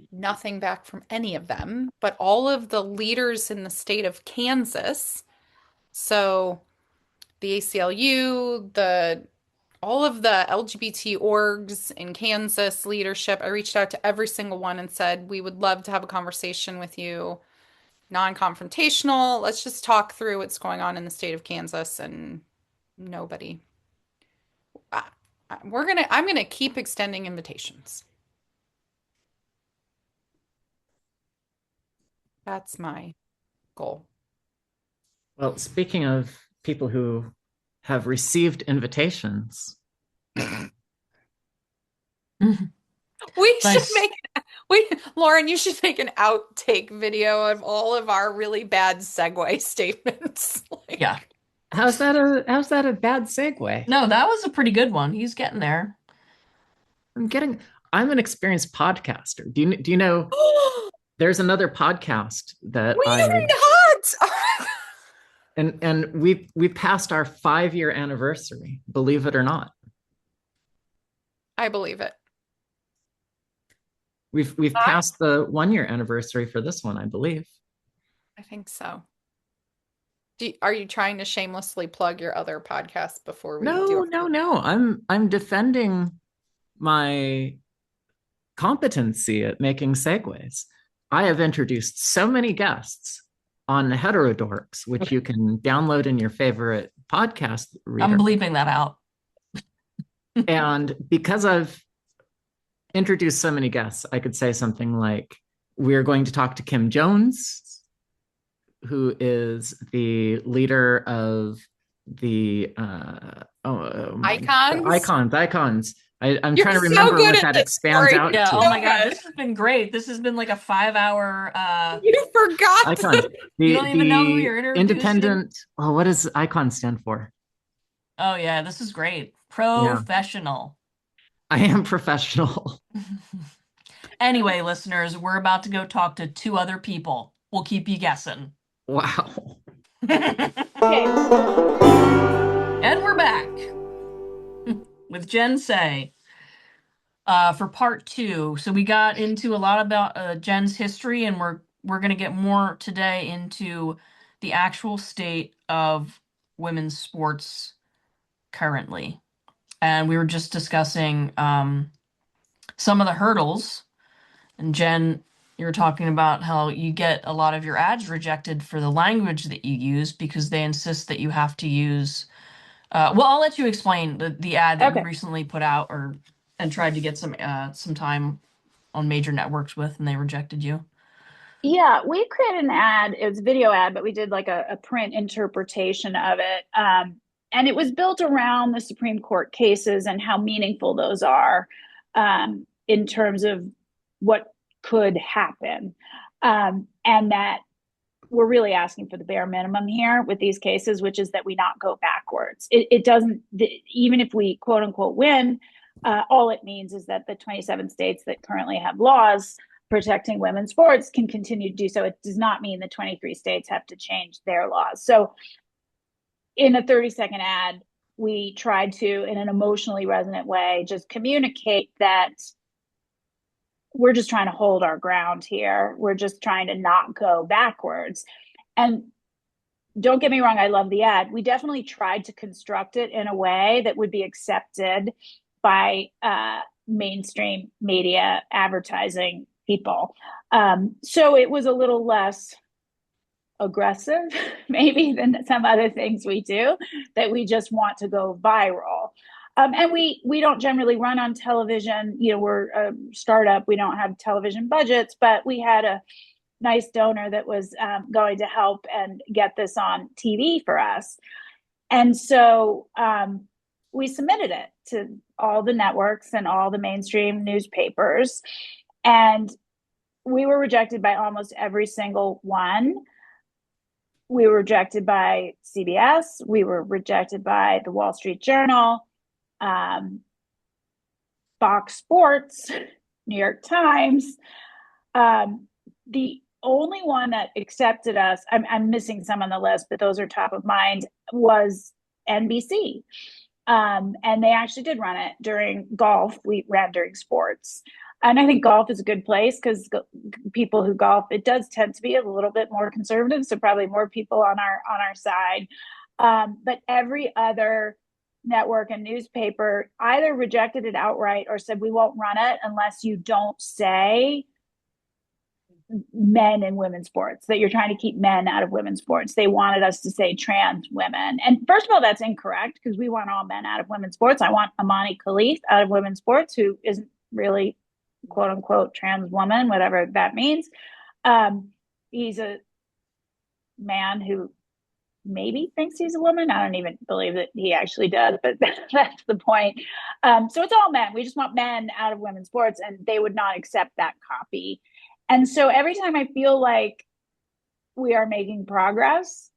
nothing back from any of them, but all of the leaders in the state of Kansas. So the ACLU, the all of the LGBT orgs in Kansas leadership, I reached out to every single one and said, we would love to have a conversation with you, non-confrontational. Let's just talk through what's going on in the state of Kansas. And nobody. I, I'm gonna keep extending invitations. That's my goal. Well, speaking of people who have received invitations, We should Nice. make Lauren, you should make an outtake video of all of our really bad segue statements. Yeah. how's that a bad segue? No, that was a pretty good one. He's getting there. I'm an experienced podcaster. Do you know there's another podcast that We I are not. and we passed our 5-year anniversary, believe it or not. I believe it. We've passed the 1-year anniversary for this one, I believe. I think so. Are you trying to shamelessly plug your other podcast before we do? No. I'm defending my competency at making segues. I have introduced so many guests on Heterodorks, which you can download in your favorite podcast reader. I'm bleeping that out. And because I've introduced so many guests, I could say something like, we're going to talk to Kim Jones, who is the leader of the icons. I'm You're trying to so remember good what at that this, expands Lori. out Yeah, to. oh So my God, good. this has been great. This has been like a 5-hour You forgot. Icons. you don't even know who The you're introducing. independent. Oh, what does icon stand for? Oh yeah, this is great. Yeah, Professional. I am professional. Anyway, listeners, we're about to go talk to 2 other people. We'll keep you guessing. Wow. Okay. And we're back with Jen Say for part 2. So we got into a lot about Jen's history, and we're going to get more today into the actual state of women's sports currently. And we were just discussing some of the hurdles, and Jen You were talking about how you get a lot of your ads rejected for the language that you use because they insist that you have to use. Well, I'll let you explain the ad that you Okay. recently put out or and tried to get some time on major networks with, and they rejected you. Yeah, we created an ad. It was a video ad, but we did like a print interpretation of it. And it was built around the Supreme Court cases and how meaningful those are in terms of what could happen. And that we're really asking for the bare minimum here with these cases, which is that we not go backwards. It doesn't, even if we quote unquote win, all it means is that the 27 states that currently have laws protecting women's sports can continue to do so. It does not mean the 23 states have to change their laws. So in a 30-second ad, we tried to, in an emotionally resonant way, just communicate that we're just trying to hold our ground here. We're just trying to not go backwards. And don't get me wrong, I love the ad. We definitely tried to construct it in a way that would be accepted by mainstream media advertising people. So it was a little less aggressive, maybe, than some other things we do, that we just want to go viral. And we don't generally run on television. You know, we're a startup. We don't have television budgets, but we had a nice donor that was going to help and get this on TV for us. And so we submitted it to all the networks and all the mainstream newspapers. And we were rejected by almost every single one. We were rejected by CBS. We were rejected by the Wall Street Journal, Fox Sports, New York Times. The only one that accepted us, I'm missing some on the list, but those are top of mind, was NBC. And they actually did run it during golf. We ran during sports. And I think golf is a good place because people who golf, it does tend to be a little bit more conservative. So probably more people on our side. But every other network and newspaper either rejected it outright or said, we won't run it unless you don't say men in women's sports, that you're trying to keep men out of women's sports. They wanted us to say trans women. And first of all, that's incorrect because we want all men out of women's sports. I want Amani Khalif out of women's sports, who isn't really quote unquote trans woman, whatever that means. He's a man who maybe thinks he's a woman. I don't even believe that he actually does, but that's the point. So it's all men. We just want men out of women's sports, and they would not accept that copy. And so every time I feel like we are making progress,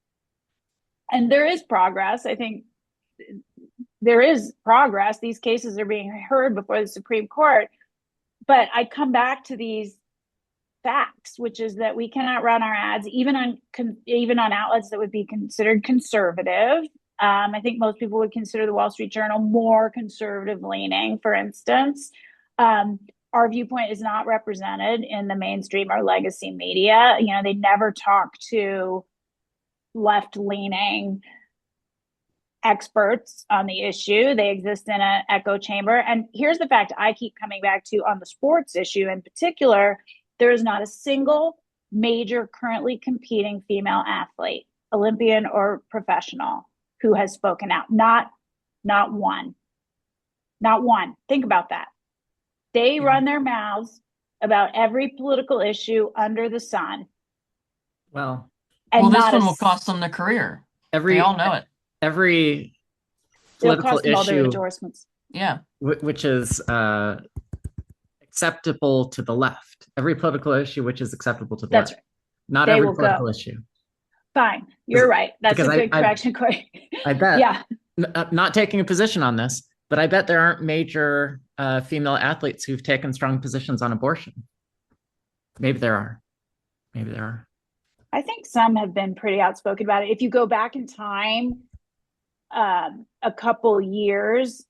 and there is progress, I think there is progress. These cases are being heard before the Supreme Court. But I come back to these facts, which is that we cannot run our ads even on outlets that would be considered conservative. I think most people would consider the Wall Street Journal more conservative leaning, for instance. Our viewpoint is not represented in the mainstream or legacy media. You know, they never talk to left-leaning experts on the issue. They exist in an echo chamber. And here's the fact I keep coming back to on the sports issue in particular: there is not a single major currently competing female athlete, Olympian or professional, who has spoken out. Not one. Not one. Think about that. They run their mouths about every political issue under the sun. Well, Well, this one will cost them their career. They all know it. Every it'll political cost them all their issue, endorsements. Yeah. which is acceptable to the left. Every political issue which is acceptable to the That's left. right. Not They every will political go. issue. Fine. You're right. That's a Because good correction, Corey. I bet. Yeah. Not taking a position on this, but I bet there aren't major female athletes who've taken strong positions on abortion. Maybe there are. Maybe there are. I think some have been pretty outspoken about it. If you go back in time, a couple years,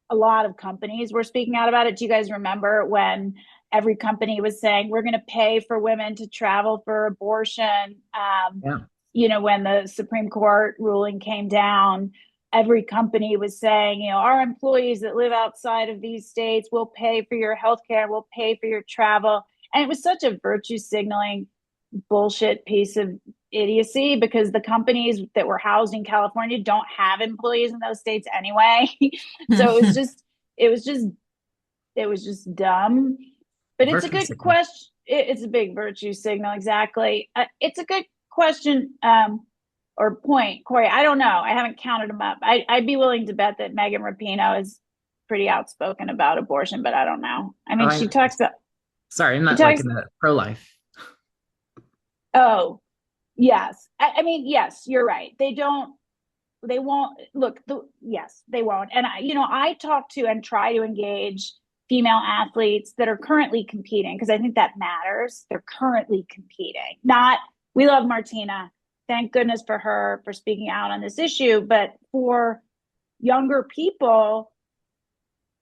a lot of companies were speaking out about it. Do you guys remember when every company was saying, we're going to pay for women to travel for abortion? Yeah. You know, when the Supreme Court ruling came down, every company was saying, you know, our employees that live outside of these states will pay for your health care, will pay for your travel. And it was such a virtue signaling bullshit piece of idiocy because the companies that were housed in California don't have employees in those states anyway. So it was just it was just dumb. But it's a Virtue good signal. question. It's a big virtue signal, exactly. It's a good question or point, Corey. I don't know. I haven't counted them up. I'd be willing to bet that Megan Rapinoe is pretty outspoken about abortion, but I don't know. I Oh, mean, sorry, I she meant like talks. in the pro-life. Oh, yes. I mean, yes, you're right. They won't look. Yes, they won't. And I talk to and try to engage female athletes that are currently competing because I think that matters. They're currently competing. Not we love Martina. Thank goodness for her for speaking out on this issue. But for younger people,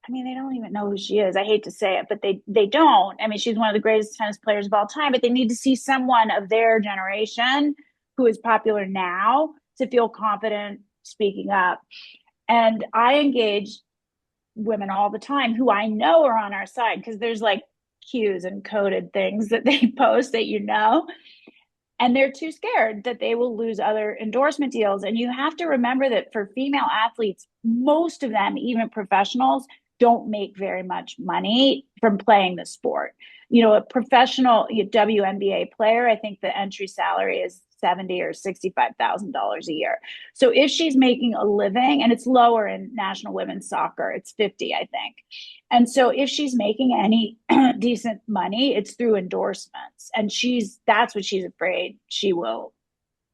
I mean, they don't even know who she is. I hate to say it, but they don't. I mean, she's one of the greatest tennis players of all time, but they need to see someone of their generation who is popular now to feel confident speaking up. And I engage women all the time who I know are on our side because there's like cues and coded things that they post that and they're too scared that they will lose other endorsement deals. And you have to remember that for female athletes, most of them, even professionals, don't make very much money from playing the sport. A professional WNBA player, I think the entry salary is 70 or $65,000 a year. So if she's making a living, and it's lower in national women's soccer, it's 50, I think. And so if she's making any decent money, it's through endorsements. And that's what she's afraid she will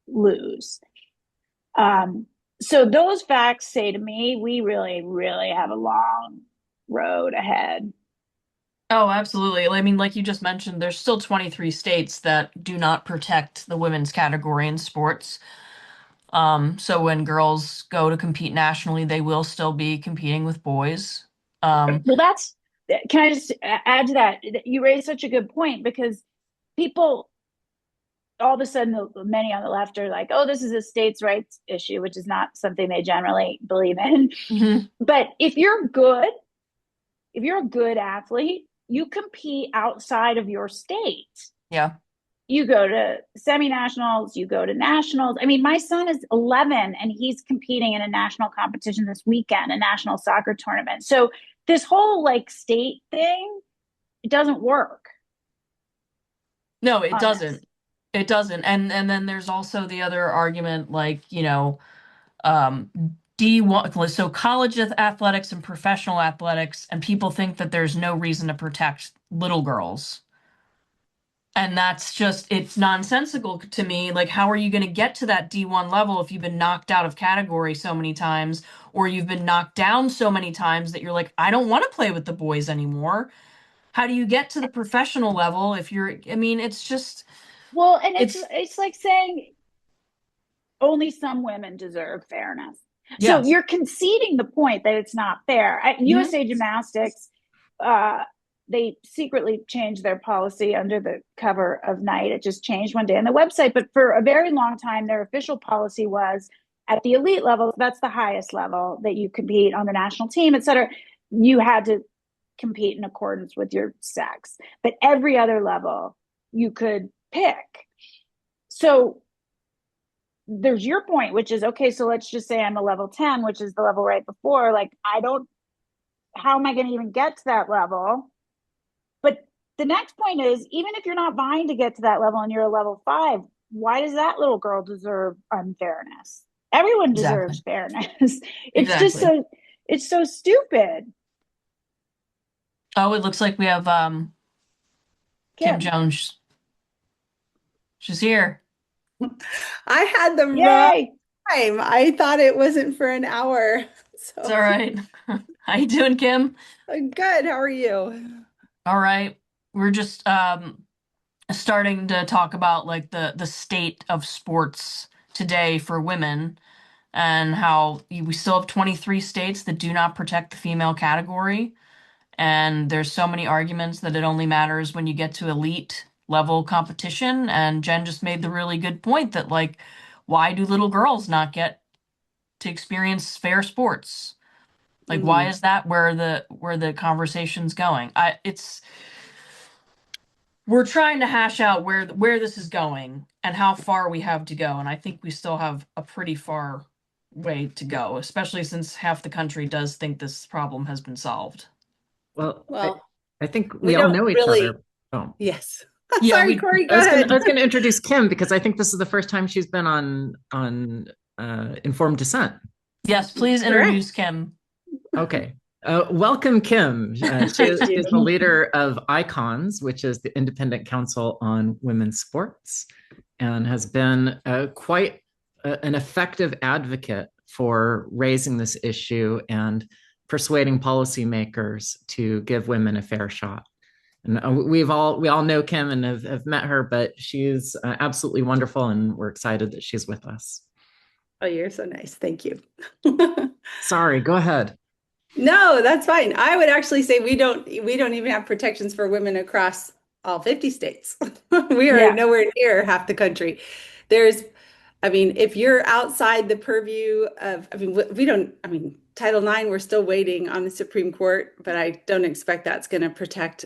lose. So those facts say to me, we really, really have a long road ahead. Oh, absolutely. I mean, like you just mentioned, there's still 23 states that do not protect the women's category in sports. So when girls go to compete nationally, they will still be competing with boys. Well, can I just add to that? You raised such a good point because people, all of a sudden, many on the left are like, oh, this is a states' rights issue, which is not something they generally believe in. Mhm. But if you're a good athlete, you compete outside of your state. Yeah. You go to semi-nationals, you go to nationals. I mean, my son is 11 and he's competing in a national competition this weekend, a national soccer tournament. So this whole like state thing, it doesn't work No, it on this. doesn't. It doesn't. And then there's also the other argument, like, um, D1, so college athletics and professional athletics, and people think that there's no reason to protect little girls. And it's nonsensical to me. Like, how are you going to get to that D1 level if you've been knocked out of category so many times, or you've been knocked down so many times that you're like, I don't want to play with the boys anymore? How do you get to the professional level if I mean, Well, and it's it's, it's like saying only some women deserve fairness. So yes. you're conceding the point that it's not fair. At Hmm. USA Gymnastics, uh, they secretly changed their policy under the cover of night. It just changed one day on the website. But for a very long time, their official policy was at the elite level, that's the highest level that you compete on the national team, et cetera. You had to compete in accordance with your sex. But every other level, you could pick. So there's your point, which is okay. So let's just say I'm a level 10, which is the level right before. Like, how am I going to even get to that level? But the next point is even if you're not vying to get to that level and you're a level 5, why does that little girl deserve unfairness? Everyone Exactly. deserves fairness. Exactly. It's so stupid. Oh, it looks like we have Kim Kim, Jones. She's here. I had the wrong yay. time. I thought it wasn't for an hour. It's So all right. How you doing, Kim? good. How are you? All right. We're just starting to talk about like the state of sports today for women and how we still have 23 states that do not protect the female category. And there's so many arguments that it only matters when you get to elite level competition. And Jen just made the really good point that like, why do little girls not get to experience fair sports? Like, why Mhm. is that where the conversation's going? we're trying to hash out where this is going and how far we have to go, and I think we still have a pretty far way to go, especially since half the country does think this problem has been solved. Well, Well, I think we we all don't know each really. other. Oh. Yes. Yeah, Sorry, we Corey, I go was ahead. going to introduce Kim because I think this is the first time she's been on Informed Dissent. yes, please introduce Kim. Okay. Welcome, Kim. She Thank you. is the leader of ICONS, which is the Independent Council on Women's Sports, and has been quite an effective advocate for raising this issue and persuading policymakers to give women a fair shot. And we all know Kim and have met her, but she's absolutely wonderful, and we're excited that she's with us. Oh, you're so nice. Thank you. Sorry, go ahead. No, that's fine. I would actually say we don't even have protections for women across all 50 states. We are nowhere near half the country. I mean, if you're outside the purview of, Title IX, we're still waiting on the Supreme Court, but I don't expect that's going to protect,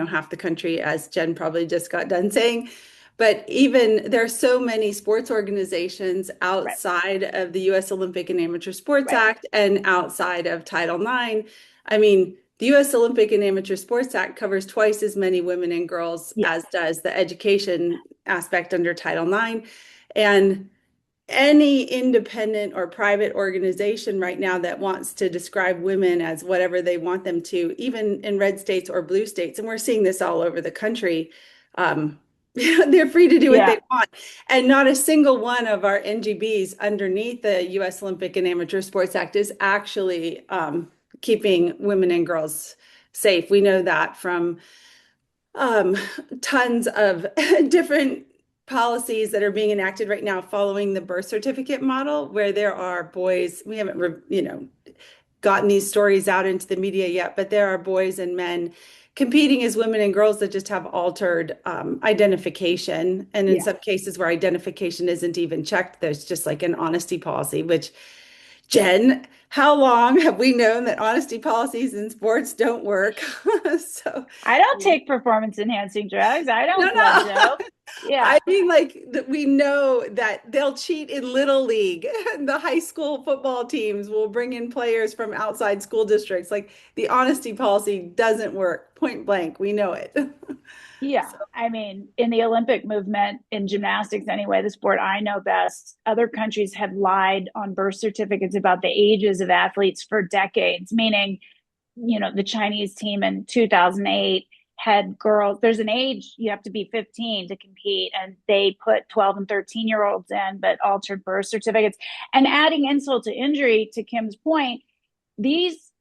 half the country, as Jen probably just got done saying. But even there are so many sports organizations outside of the U.S. Olympic and Amateur Sports Act and outside of Title IX. I mean, the U.S. Olympic and Amateur Sports Act covers twice as many women and girls as does the education aspect under Title IX. And any independent or private organization right now that wants to describe women as whatever they want them to, even in red states or blue states, and we're seeing this all over the country, they're free to do what they want. And not a single one of our NGBs underneath the U.S. Olympic and Amateur Sports Act is actually keeping women and girls safe. We know that from tons of different policies that are being enacted right now following the birth certificate model, where there are boys, we haven't, gotten these stories out into the media yet, but there are boys and men competing as women and girls that just have altered identification. And in some cases where identification isn't even checked, there's just like an honesty policy, which, Jen, how long have we known that honesty policies in sports don't work? So I don't take performance enhancing drugs. I don't blood dope. Yeah. I mean, like, we know that they'll cheat in Little League. The high school football teams will bring in players from outside school districts. Like, the honesty policy doesn't work, point blank. We know it. Yeah. So, I mean, in the Olympic movement, in gymnastics anyway, the sport I know best, other countries have lied on birth certificates about the ages of athletes for decades, meaning, the Chinese team in 2008 had girls, there's an age you have to be 15 to compete, and they put 12 and 13-year-olds in, but altered birth certificates. And adding insult to injury, to Kim's point, these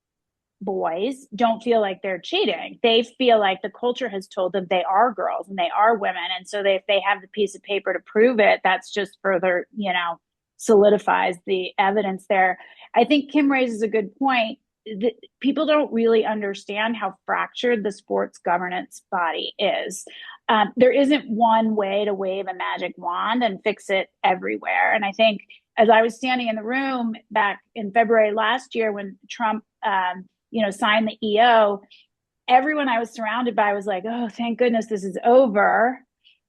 boys don't feel like they're cheating. They feel like the culture has told them they are girls and they are women. And so if they have the piece of paper to prove it, that's just further, solidifies the evidence there. I think Kim raises a good point. People don't really understand how fractured the sports governance body is. There isn't one way to wave a magic wand and fix it everywhere. And I think as I was standing in the room back in February last year when Trump, signed the EO, everyone I was surrounded by was like, oh, thank goodness this is over.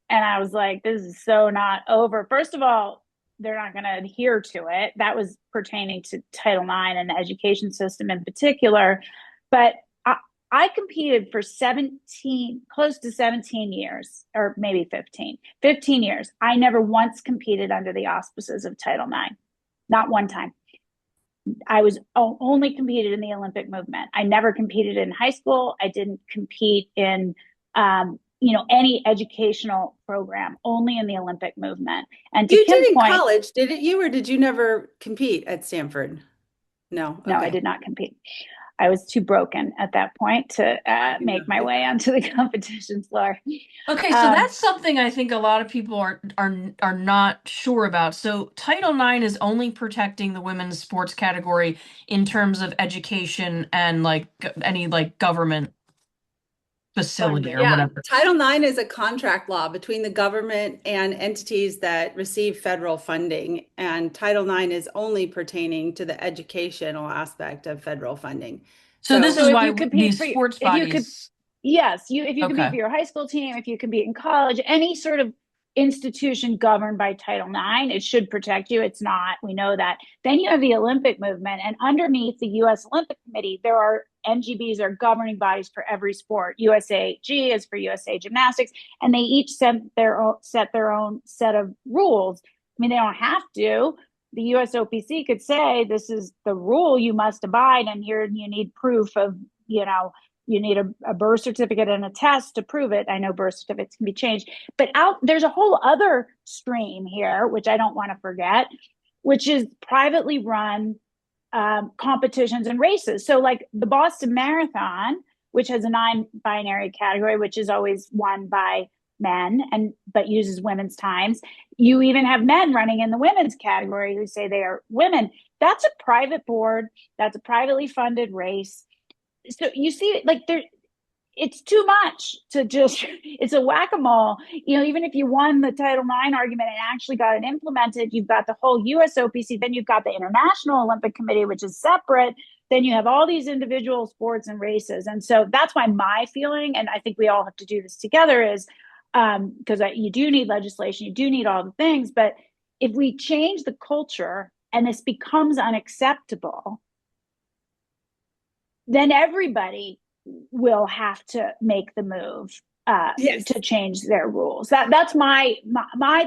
And I was like, this is so not over. First of all, they're not going to adhere to it. That was pertaining to Title IX and the education system in particular. But I competed for close to 17 years, or maybe 15 years. I never once competed under the auspices of Title IX, not one time. I was only competed in the Olympic movement. I never competed in high school. I didn't compete in, any educational program, only in the Olympic movement. And you did in college, didn't you? Or did you never compete at Stanford? No. Okay. No, I did not compete. I was too broken at that point to make my way onto the competition floor. Okay, so that's something I think a lot of people are not sure about. So Title IX is only protecting the women's sports category in terms of education and any government facility or whatever. Title IX is a contract law between the government and entities that receive federal funding, and Title IX is only pertaining to the educational aspect of federal funding. So this is why these sports bodies Yes, if you compete Okay. for your high school team, if you compete in college, any sort of institution governed by Title IX, it should protect you. It's not. We know that. Then you have the Olympic movement, and underneath the U.S. Olympic Committee, there are NGBs are governing bodies for every sport. USAG is for USA Gymnastics, and they each set their own set of rules. I mean, they don't have to. The USOPC could say this is the rule you must abide, and here you need proof of you need a birth certificate and a test to prove it. I know birth certificates can be changed, but there's a whole other stream here, which I don't want to forget, which is privately run competitions and races. So, like the Boston Marathon, which has a non-binary category, which is always won by men and but uses women's times. You even have men running in the women's category who say they are women. That's a private board. That's a privately funded race. So you see, like there, it's too much to just it's a whack-a-mole. Even if you won the Title IX argument and actually got it implemented, you've got the whole USOPC, then you've got the International Olympic Committee, which is separate, then you have all these individual sports and races. And so that's why my feeling, and I think we all have to do this together, is because you do need legislation, you do need all the things, but if we change the culture and this becomes unacceptable, then everybody will have to make the move Yes. to change their rules. That's my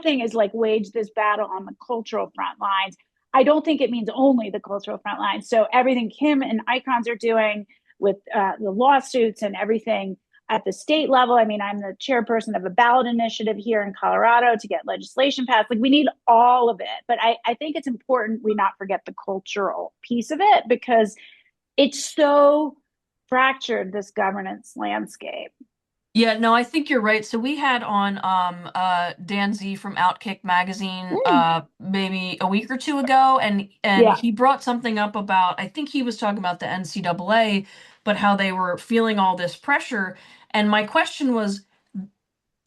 thing is like wage this battle on the cultural front lines. I don't think it means only the cultural front lines. So everything Kim and Icons are doing with the lawsuits and everything at the state level. I mean, I'm the chairperson of a ballot initiative here in Colorado to get legislation passed. Like we need all of it. But I think it's important we not forget the cultural piece of it because it's so fractured, this governance landscape. Yeah, no, I think you're right. So we had on Dan Z from Outkick magazine Mm. maybe a week or two ago, and Yeah. he brought something up about, I think he was talking about the NCAA, but how they were feeling all this pressure. And my question was,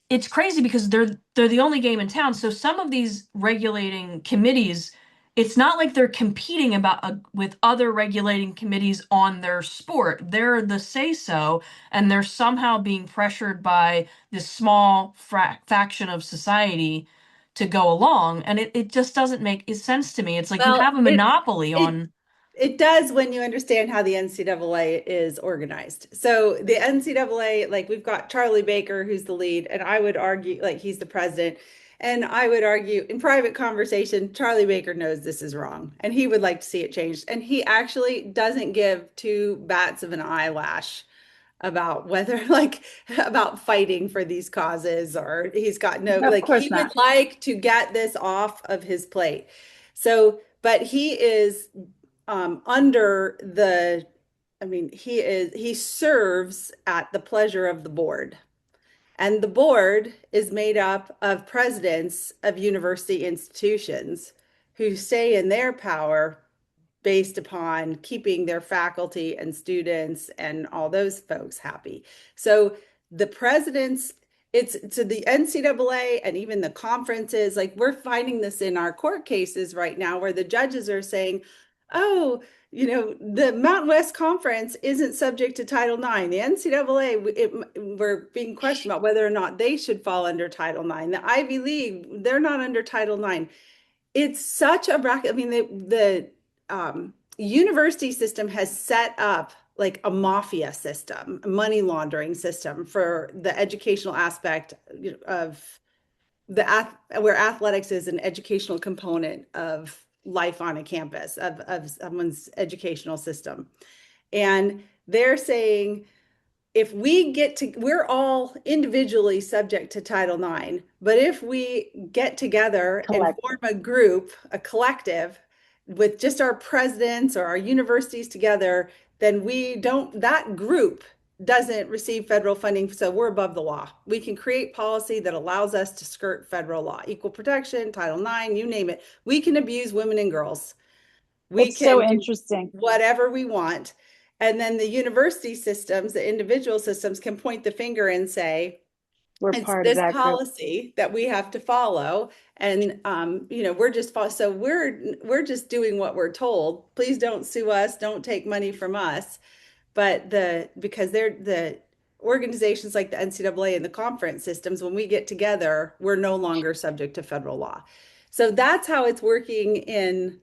it's crazy because they're the only game in town. So some of these regulating committees, it's not like they're competing with other regulating committees on their sport. They're the say so, and they're somehow being pressured by this small faction of society to go along. And it just doesn't make sense to me. It's like you Well, have a it monopoly it on. it does when you understand how the NCAA is organized. So the NCAA, like we've got Charlie Baker, who's the lead, and I would argue, like he's the president, and I would argue in private conversation, Charlie Baker knows this is wrong, and he would like to see it changed. And he actually doesn't give two bats of an eyelash about whether like about fighting for these causes, or he's got no, Of like he course would not. like to get this off of his plate. So but he is under the, I mean, he serves at the pleasure of the board. And the board is made up of presidents of university institutions who stay in their power based upon keeping their faculty and students and all those folks happy. So the presidents, it's to the NCAA and even the conferences, like we're finding this in our court cases right now where the judges are saying, oh, the Mountain West Conference isn't subject to Title IX. The NCAA, we're being questioned about whether or not they should fall under Title IX. The Ivy League, they're not under Title IX. It's such a racket. I mean, the university system has set up like a mafia system, a money laundering system for the educational aspect of where athletics is an educational component of life on a campus of someone's educational system. And they're saying if we get to, we're all individually subject to Title IX, but if we get together and form Collective. a group, a collective with just our presidents or our universities together, then we don't, that group doesn't receive federal funding. So we're above the law. We can create policy that allows us to skirt federal law, equal protection, Title IX, you name it. We can abuse women and girls. We It's so can do interesting. whatever we want. And then the university systems, the individual systems can point the finger and say, We're it's part of this that group. policy that we have to follow. And we're just so we're just doing what we're told. Please don't sue us, don't take money from us. But because they're organizations like the NCAA and the conference systems, when we get together, we're no longer subject to federal law. So that's how it's working in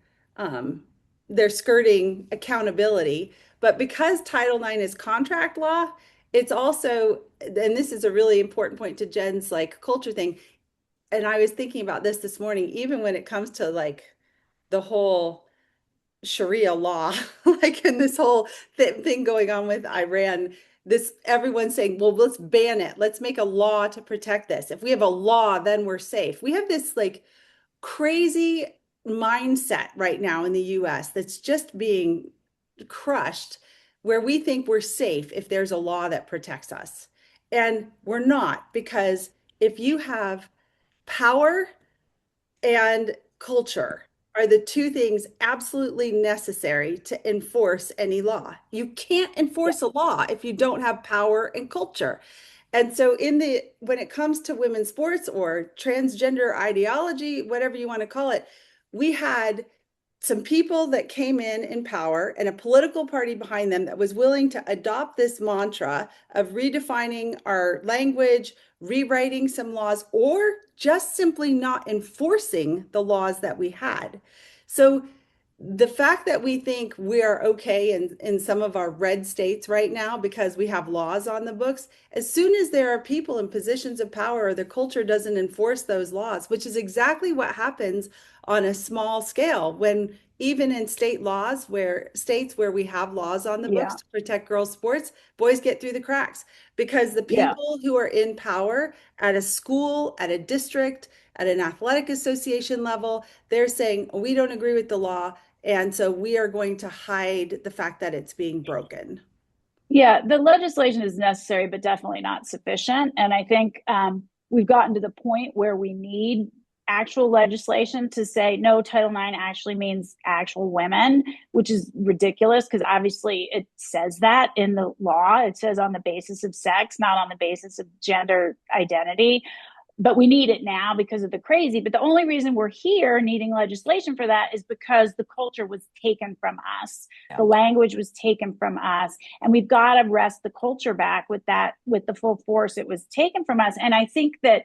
they're skirting accountability. But because Title IX is contract law, it's also, and this is a really important point to Jen's like culture thing. And I was thinking about this morning, even when it comes to like the whole Sharia law, like in this whole thing going on with Iran, this everyone's saying, well, let's ban it. Let's make a law to protect this. If we have a law, then we're safe. We have this like crazy mindset right now in the US that's just being crushed, where we think we're safe if there's a law that protects us. And we're not, because if you have power and culture are the two things absolutely necessary to enforce any law. You can't Yeah. enforce a law if you don't have power and culture. And so when it comes to women's sports or transgender ideology, whatever you want to call it, we had some people that came in power and a political party behind them that was willing to adopt this mantra of redefining our language, rewriting some laws, or just simply not enforcing the laws that we had. So the fact that we think we are okay in some of our red states right now because we have laws on the books, as soon as there are people in positions of power or the culture doesn't enforce those laws, which is exactly what happens on a small scale when even in state laws where states where we have laws on the books Yeah. to protect girls' sports, boys get through the cracks because the Yeah. people who are in power at a school, at a district, at an athletic association level, they're saying, we don't agree with the law. And so we are going to hide the fact that it's being broken. Yeah, the legislation is necessary, but definitely not sufficient. And I think we've gotten to the point where we need actual legislation to say, no, Title IX actually means actual women, which is ridiculous because obviously it says that in the law. It says on the basis of sex, not on the basis of gender identity. But we need it now because of the crazy. But the only reason we're here needing legislation for that is because the culture was taken from us. Yeah. The language was taken from us. And we've got to wrest the culture back with that, with the full force it was taken from us. And I think that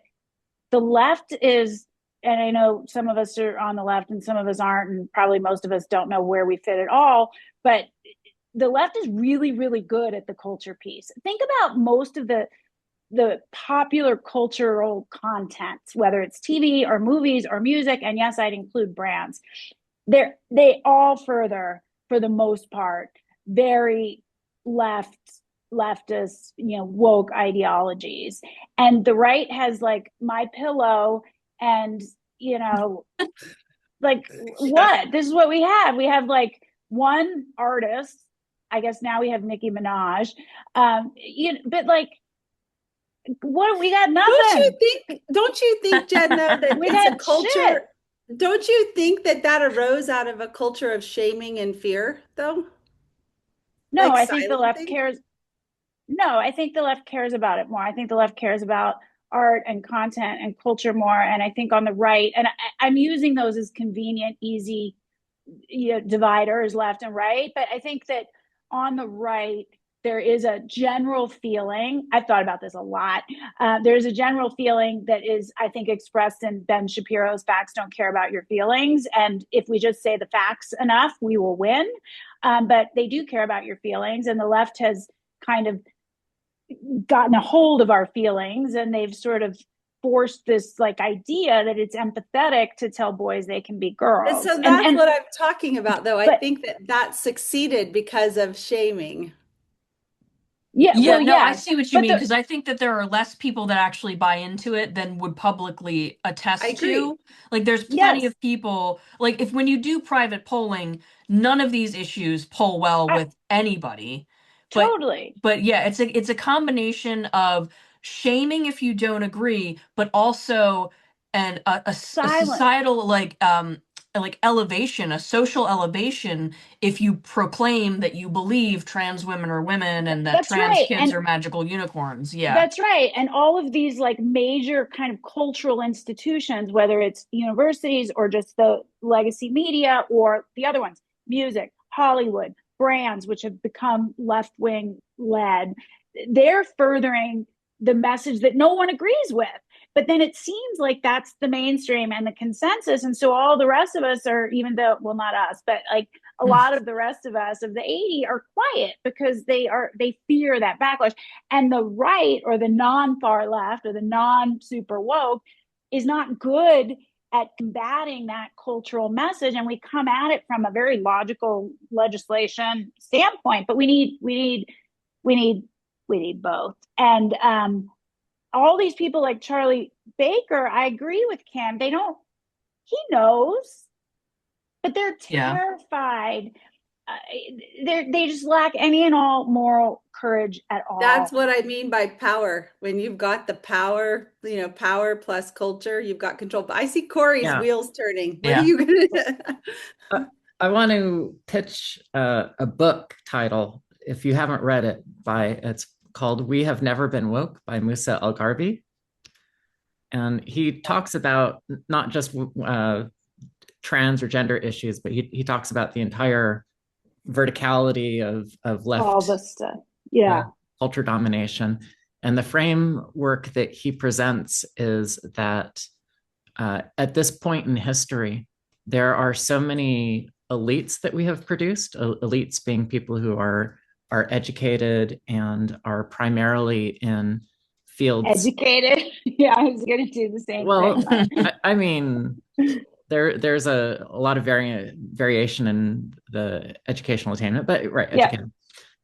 the left is, and I know some of us are on the left and some of us aren't, and probably most of us don't know where we fit at all, but the left is really, really good at the culture piece. Think about most of the popular cultural content, whether it's TV or movies or music, and yes, I'd include brands. They all further, for the most part, very leftist, woke ideologies. And the right has like My Pillow and, like what? This is what we have. We have like one artist. I guess now we have Nicki Minaj. But like what, we got nothing. Don't you think, Jen, though, that We it's a got culture? shit. Don't you think that arose out of a culture of shaming and fear, though? No, Like I think the left silencing? cares. No, I think the left cares about it more. I think the left cares about art and content and culture more. And I think on the right, and I'm using those as convenient, easy, dividers, left and right. But I think that on the right, there is a general feeling. I've thought about this a lot. There's a general feeling that is, I think, expressed in Ben Shapiro's "Facts Don't Care About Your Feelings." And if we just say the facts enough, we will win. But they do care about your feelings, and the left has kind of gotten a hold of our feelings, and they've sort of forced this like idea that it's empathetic to tell boys they can be And girls. so And that's what I'm talking about, though. I but think that succeeded because of shaming. yeah, Yeah, well, no, I yes, see what you but mean because I think that there are less people that actually buy into it than would publicly I attest agree. to. Like, there's plenty yes, of people, like, if when you do private polling, none of these issues poll well I with anybody. But, totally but yeah, it's a combination of shaming if you don't agree, but also a silent. societal like elevation, a social elevation if you proclaim that you believe trans women are women and that That's trans right. kids And are magical unicorns. Yeah. that's right. And all of these like major kind of cultural institutions, whether it's universities or just the legacy media or the other ones, music, Hollywood, brands, which have become left wing led, they're furthering the message that no one agrees with. But then it seems like that's the mainstream and the consensus. And so all the rest of us are, even though, well, not us, but like a lot of the rest of us of the 80 are quiet because they fear that backlash. And the right, or the non-far left, or the non-super woke, is not good at combating that cultural message. And we come at it from a very logical legislation standpoint, but we need both. And all these people like Charlie Baker, I agree with Kim. He knows, but they're terrified. They just lack any and all moral courage at all. That's what I mean by power. When you've got the power, power plus culture, you've got control. But I see Corey's wheels turning. What are you gonna? I want to pitch a book title, if you haven't read it, it's called "We Have Never Been Woke" by Musa El-Gharbi. And he talks about not just trans or gender issues, but he talks about the entire verticality of left, all this stuff, culture domination. And the framework that he presents is that at this point in history, there are so many elites that we have produced, elites being people who are educated and are primarily in fields. Educated? Yeah, I was going to do the same thing. I mean, there's a lot of variation in the educational attainment, but educated.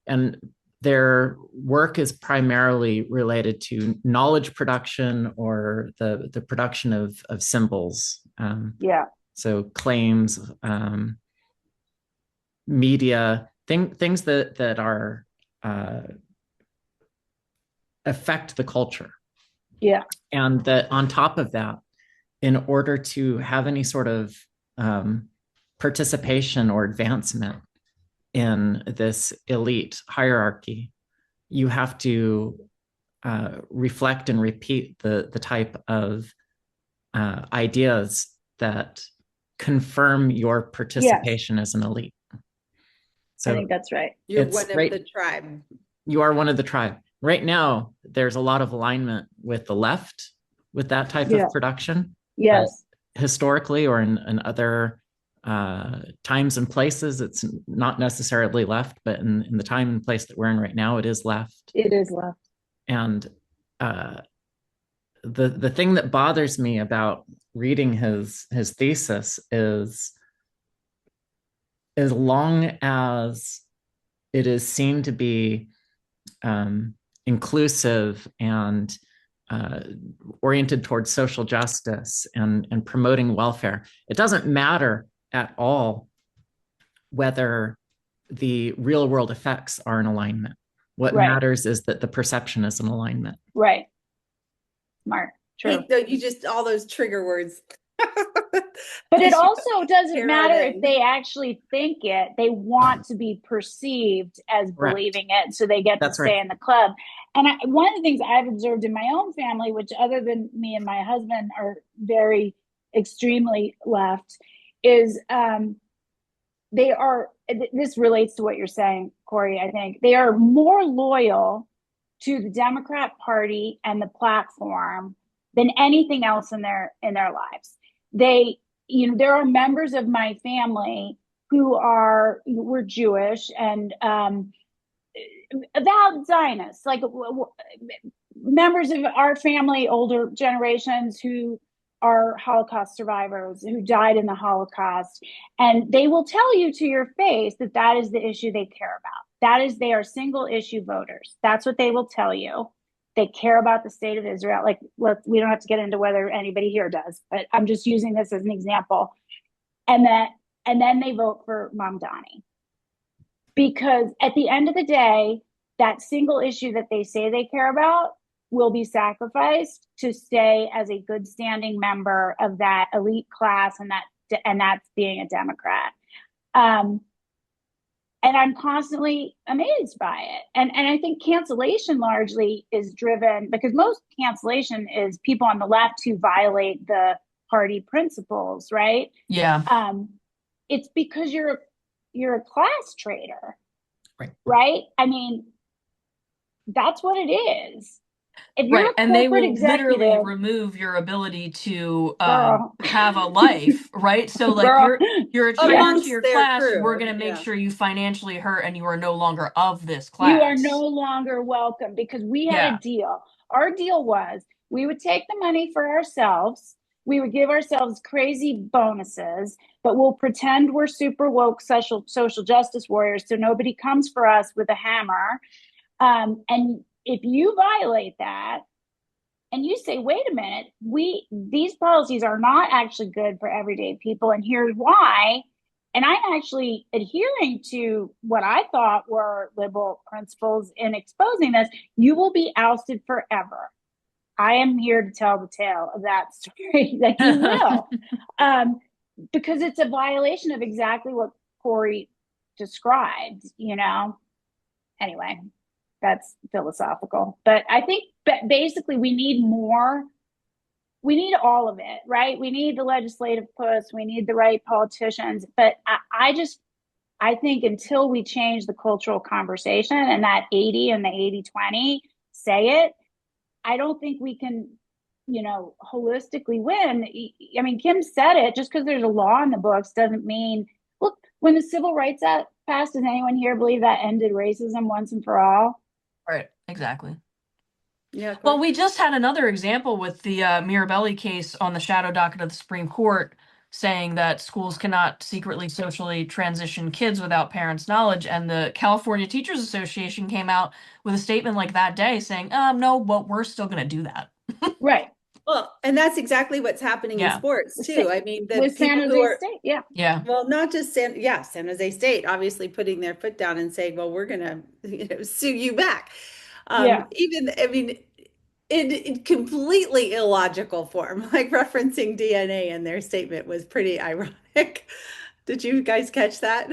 And their work is primarily related to knowledge production or the production of symbols. So claims, media, things that are affect the culture. Yeah. And that on top of that, in order to have any sort of participation or advancement in this elite hierarchy, you have to reflect and repeat the type of ideas that confirm your participation as an elite. So I think that's right. You're one of the tribe. You are one of the tribe. Right now, there's a lot of alignment with the left with that type of production. Yes. But historically, or in other times and places, it's not necessarily left, but in the time and place that we're in right now, it is left. It is left. And the thing that bothers me about reading his thesis is, as long as it is seen to be inclusive and oriented towards social justice and promoting welfare, it doesn't matter at all whether the real world effects are in alignment. What matters is that the perception is in alignment. Right. Smart. True. You just, all those trigger words. But it also doesn't matter if they actually think it. They want to be perceived as believing it, so they get to stay in the club. And one of the things I've observed in my own family, which other than me and my husband are very extremely left, is they are, this relates to what you're saying, Corey, I think. They are more loyal to the Democrat Party and the platform than anything else in their lives. There are members of my family who were Jewish and avowed Zionists, like members of our family, older generations who are Holocaust survivors who died in the Holocaust. And they will tell you to your face that that is the issue they care about. They are single issue voters. That's what they will tell you. They care about the state of Israel. Like, look, we don't have to get into whether anybody here does, but I'm just using this as an example. And then they vote for Mamdani. Because at the end of the day, that single issue that they say they care about will be sacrificed to stay as a good standing member of that elite class, and that's being a Democrat. And I'm constantly amazed by it. And I think cancellation largely is driven because most cancellation is people on the left who violate the party principles, right? Yeah. It's because you're a class traitor, right? I mean, That's what it is. If you're Right. a And they corporate will literally executive, remove your ability to girl, have a life, right? So like girl, you're a traitor yeah, to amongst your their class, we're crew. going to make Yeah. sure you financially hurt and you are no longer of this you are no class. longer welcome because we had a Yeah. deal. Our deal was we would take the money for ourselves. We would give ourselves crazy bonuses, but we'll pretend we're super woke social justice warriors so nobody comes for us with a hammer. And if you violate that, and you say, wait a minute, these policies are not actually good for everyday people, and here's why. And I'm actually adhering to what I thought were liberal principles in exposing this. You will be ousted forever. I am here to tell the tale of that story. Like you will, um, because it's a violation of exactly what Corey described. Anyway, that's philosophical, but I think basically we need all of it, right? We need the legislative push, we need the right politicians, but I think until we change the cultural conversation and that 80 and the 80-20 say it, I don't think we can, holistically win. I mean, Kim said it, just because there's a law in the books doesn't mean, look, when the Civil Rights Act passed, does anyone here believe that ended racism once and for all? Right. Exactly. Yeah, Well, Corey. we just had another example with the Mirabelli case on the shadow docket of the Supreme Court saying that schools cannot secretly socially transition kids without parents' knowledge. And the California Teachers Association came out with a statement like that day saying, no, but we're still going to do that. Right. Well, and that's exactly what's happening in Yeah. sports too. I mean, the With San people who Jose are, State, yeah. Yeah. well, not just San Jose State, obviously putting their foot down and saying, well, we're gonna, sue you back. Yeah. Even, I mean, in completely illogical form, like referencing DNA in their statement was pretty ironic. Did you guys catch that?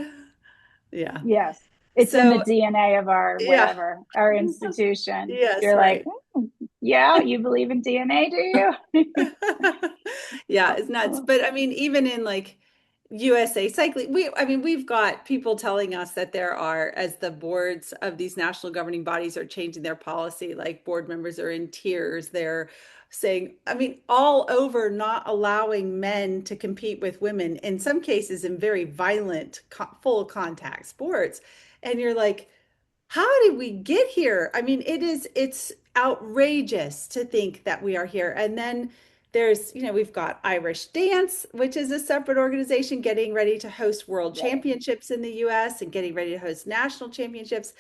Yeah. Yes. It's in the So, DNA of our yeah. whatever, our institution. Yes, You're like, right. yeah, you believe in DNA, do you? Yeah, it's nuts. But I mean, even in like USA Cycling, I mean, we've got people telling us that there are, as the boards of these national governing bodies are changing their policy, like board members are in tears. They're saying, I mean, all over not allowing men to compete with women, in some cases in very violent, full contact sports. And you're like, how did we get here? I mean, it's outrageous to think that we are here. And then there's, we've got Irish Dance, which is a separate organization getting ready to host world Right. championships in the US and getting ready to host national championships.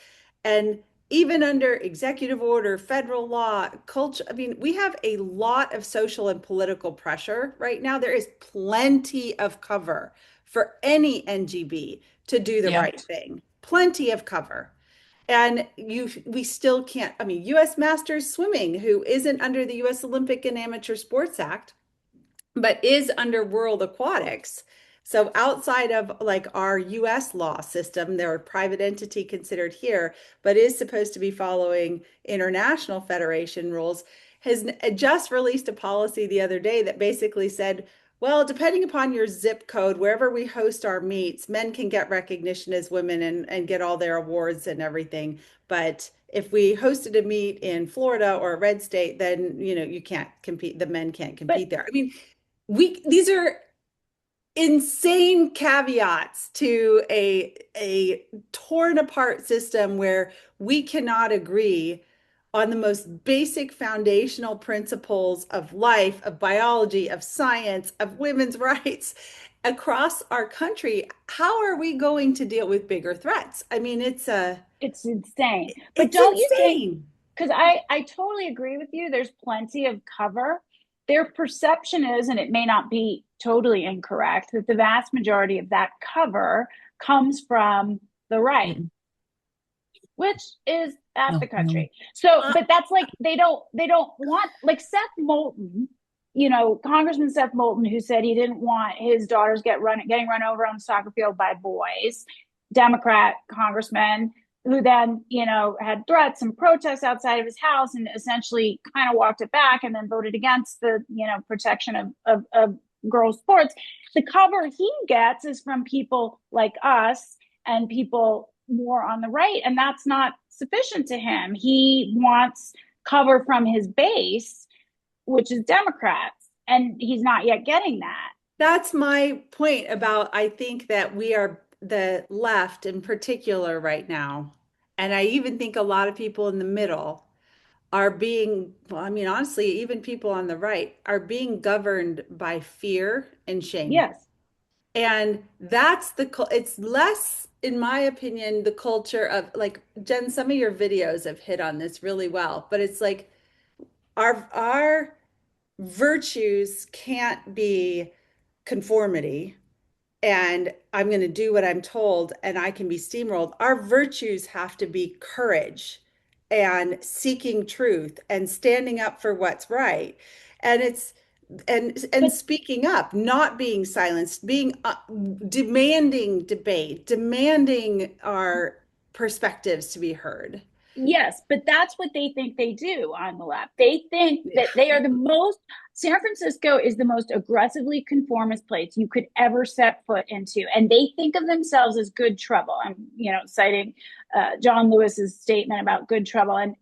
And even under executive order, federal law, culture, I mean, we have a lot of social and political pressure right now. There is plenty of cover for any NGB to do the Yeah. right thing. Plenty of cover. And we still can't, I mean, US Masters Swimming, who isn't under the US Olympic and Amateur Sports Act, but is under World Aquatics. So outside of like our US law system, they're a private entity considered here, but is supposed to be following international federation rules, has just released a policy the other day that basically said, well, depending upon your zip code, wherever we host our meets, men can get recognition as women and get all their awards and everything. But if we hosted a meet in Florida or a red state, then you can't compete. The men can't But compete there. I mean, these are insane caveats to a torn apart system where we cannot agree on the most basic foundational principles of life, of biology, of science, of women's rights across our country. How are we going to deal with bigger threats? I mean, it's insane. But it's don't you think, insane. because I totally agree with you, there's plenty of cover. Their perception is, and it may not be totally incorrect, that the vast majority of that cover comes from the right, Mm. which is half the No, no. country. So, Uh, but that's like they don't want, like Seth Moulton, Congressman Seth Moulton, who said he didn't want his daughters getting run over on the soccer field by boys, Democrat congressman who then, had threats and protests outside of his house and essentially kind of walked it back and then voted against the, protection of girls sports. The cover he gets is from people like us and people more on the right, and that's not sufficient to him. He wants cover from his base, which is Democrats, and he's not yet getting that. That's my point about I think that we are the left in particular right now. And I even think a lot of people in the middle are being, well, I mean, honestly, even people on the right are being governed by fear and shame. Yes. And that's it's less, in my opinion, the culture of like, Jen, some of your videos have hit on this really well, but it's like our virtues can't be conformity and I'm going to do what I'm told and I can be steamrolled. Our virtues have to be courage and seeking truth and standing up for what's right. And it's and But speaking up, not being silenced, being demanding debate, demanding our perspectives to be heard. yes, but that's what they think they do on the left. They think Yeah. that they are the most, San Francisco is the most aggressively conformist place you could ever set foot into. And they think of themselves as good trouble. I'm, citing John Lewis's statement about good trouble. And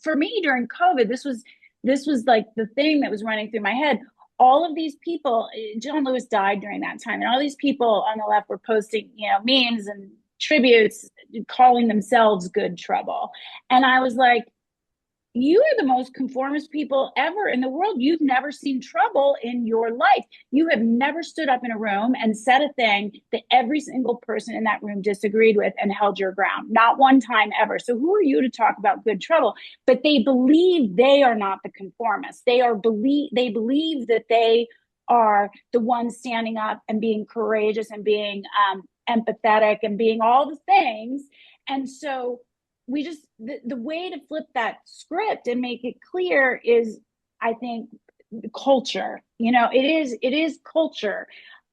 for me during COVID, this was like the thing that was running through my head. All of these people, John Lewis died during that time, and all these people on the left were posting, memes and tributes calling themselves good trouble. And I was like, you are the most conformist people ever in the world. You've never seen trouble in your life. You have never stood up in a room and said a thing that every single person in that room disagreed with and held your ground. Not one time ever. So who are you to talk about good trouble? But they believe they are not the conformists. They believe that they are the ones standing up and being courageous and being empathetic and being all the things. And so we just the way to flip that script and make it clear is, I think, culture. It is culture.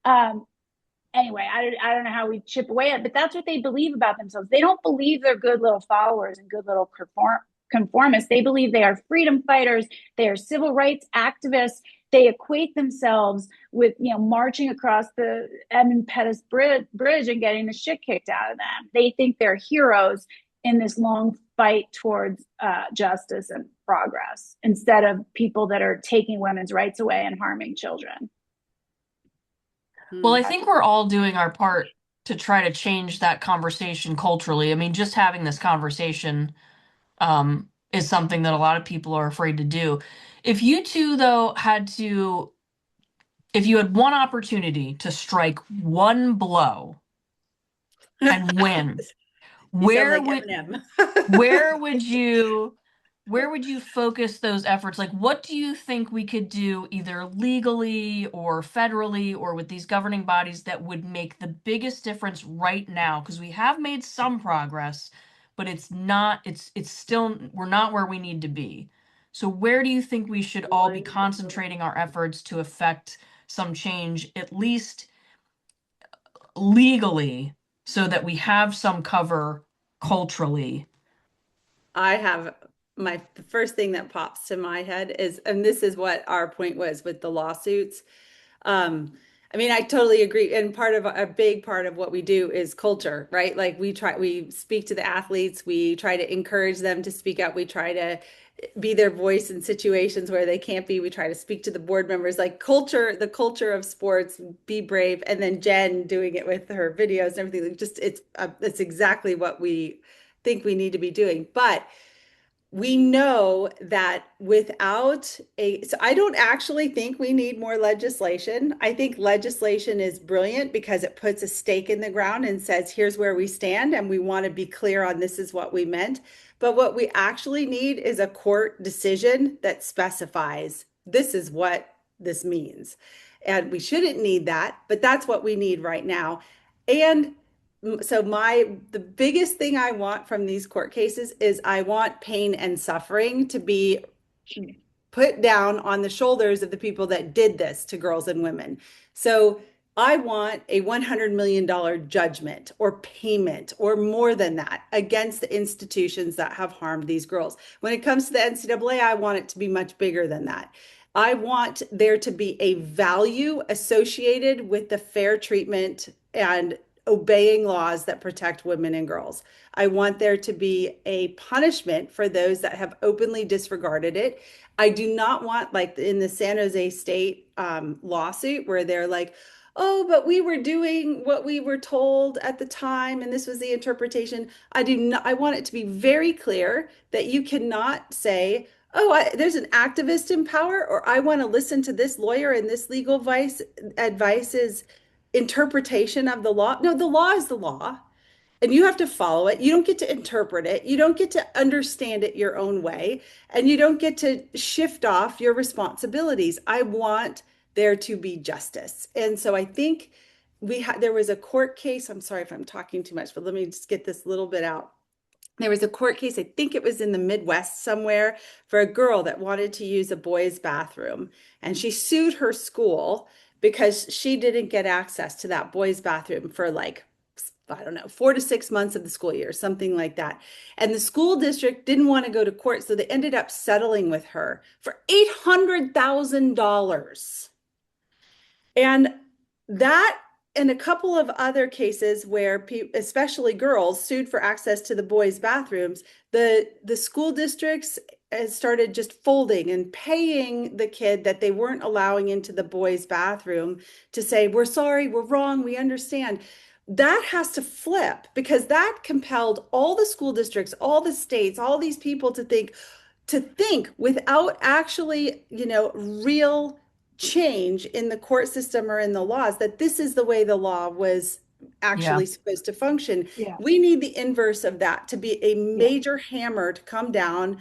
Anyway, I don't know how we chip away at it, but that's what they believe about themselves. They don't believe they're good little followers and good little conformists. They believe they are freedom fighters. They are civil rights activists. They equate themselves with, marching across the Edmund Pettus Bridge and getting the shit kicked out of them. They think they're heroes in this long fight towards justice and progress, instead of people that are taking women's rights away and harming children. Well, I think we're all doing our part to try to change that conversation culturally. I mean, just having this conversation is something that a lot of people are afraid to do. If you two, though, if you had one opportunity to strike one blow and win, You sound where like would Eminem. where would you where would you focus those efforts? Like, what do you think we could do either legally or federally or with these governing bodies that would make the biggest difference right now? Because we have made some progress, but it's still, we're not where we need to be. So where do you think we should all be concentrating our efforts to affect some change, at least legally, so that we have some cover culturally? I have the first thing that pops to my head is, and this is what our point was with the lawsuits. Um, I mean, I totally agree. And part of a big part of what we do is culture, right? Like we speak to the athletes, we try to encourage them to speak up, we try to be their voice in situations where they can't be. We try to speak to the board members, like culture, the culture of sports, be brave. And then Jen doing it with her videos and everything. Just it's exactly what we think we need to be doing. But we know that so I don't actually think we need more legislation. I think legislation is brilliant because it puts a stake in the ground and says, here's where we stand, and we want to be clear on this is what we meant. But what we actually need is a court decision that specifies this is what this means. And we shouldn't need that, but that's what we need right now. And so the biggest thing I want from these court cases is I want pain and suffering to be put down on the shoulders of the people that did this to girls and women. So I want a $100 million judgment or payment or more than that against the institutions that have harmed these girls. When it comes to the NCAA, I want it to be much bigger than that. I want there to be a value associated with the fair treatment and obeying laws that protect women and girls. I want there to be a punishment for those that have openly disregarded it. I do not want, like in the San Jose State lawsuit, where they're like, oh, but we were doing what we were told at the time, and this was the interpretation. I do not, I want it to be very clear that you cannot say, oh, there's an activist in power, or I want to listen to this lawyer and this legal advice is interpretation of the law. No, the law is the law, and you have to follow it. You don't get to interpret it. You don't get to understand it your own way, and you don't get to shift off your responsibilities. I want there to be justice. And so I think there was a court case. I'm sorry if I'm talking too much, but let me just get this little bit out. There was a court case, I think it was in the Midwest somewhere, for a girl that wanted to use a boys' bathroom. And she sued her school because she didn't get access to that boys' bathroom for like, I don't know, 4 to 6 months of the school year, something like that. And the school district didn't want to go to court, so they ended up settling with her for $800,000. And that and a couple of other cases where especially girls sued for access to the boys' bathrooms, the school districts has started just folding and paying the kid that they weren't allowing into the boys' bathroom to say, we're sorry, we're wrong, we understand. That has to flip, because that compelled all the school districts, all the states, all these people to think without actually, real change in the court system or in the laws, that this is the way the law was actually supposed to function. Yeah. We need the inverse of that to be a Yeah. major hammer to come down.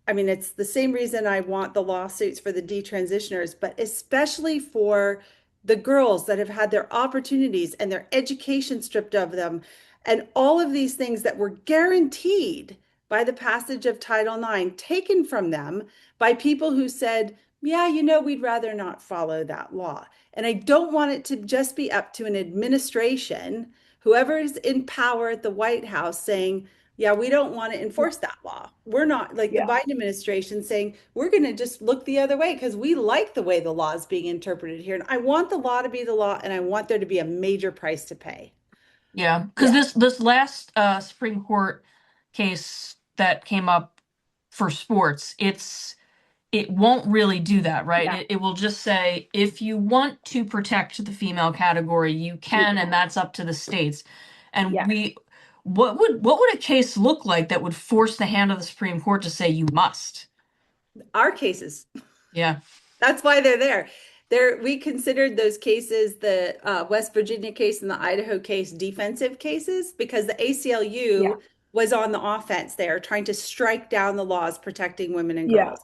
I mean, it's the same reason I want the lawsuits for the detransitioners, but especially for the girls that have had their opportunities and their education stripped of them, and all of these things that were guaranteed by the passage of Title IX taken from them by people who said, yeah, we'd rather not follow that law. And I don't want it to just be up to an administration, whoever is in power at the White House, saying, yeah, we don't want to enforce that law. We're not like the Biden administration saying, we're going to just look the other way because we like the way the law is being interpreted here. And I want the law to be the law, and I want there to be a major price to pay. Yeah, because this last Supreme Court case that came up for sports, it won't really do that, right? Yeah. It will just say, if you want to protect the female category, you can, and that's up to the states. And what would a case look like that would force the hand of the Supreme Court to say you must? Our cases. Yeah. That's why they're there. We considered those cases, the West Virginia case and the Idaho case, defensive cases, because the ACLU was on the offense there, trying to strike down the laws protecting women and girls.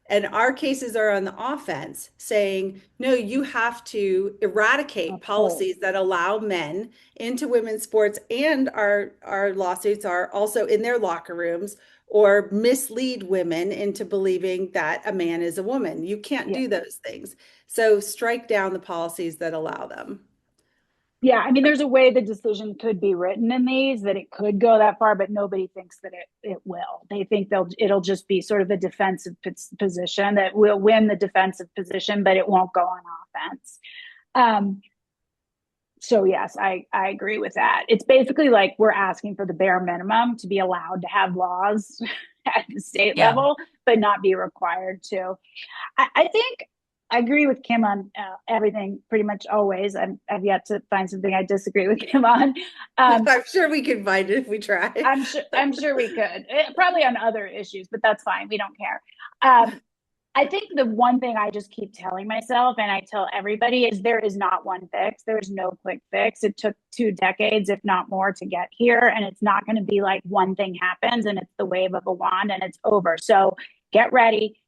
And our cases are on the offense, saying, no, you have to eradicate policies that allow men into women's sports, and our lawsuits are also in their locker rooms, or mislead women into believing that a man is a woman. You can't do those things. So strike down the policies that allow them. Yeah, I mean, there's a way the decision could be written in these that it could go that far, but nobody thinks that it will. They think it'll just be sort of a defensive position that will win the defensive position, but it won't go on offense. So yes, I agree with that. It's basically like we're asking for the bare minimum to be allowed to have laws at the state level, but not be required to. I think I agree with Kim on everything pretty much always. I've yet to find something I disagree with Kim on. I'm sure we could find it if we try. I'm sure we could. Probably on other issues, but that's fine. We don't care. I think the one thing I just keep telling myself, and I tell everybody, is there is not one fix. There's no quick fix. It took 2 decades, if not more, to get here. And it's not going to be like one thing happens and it's the wave of a wand and it's over. So get ready,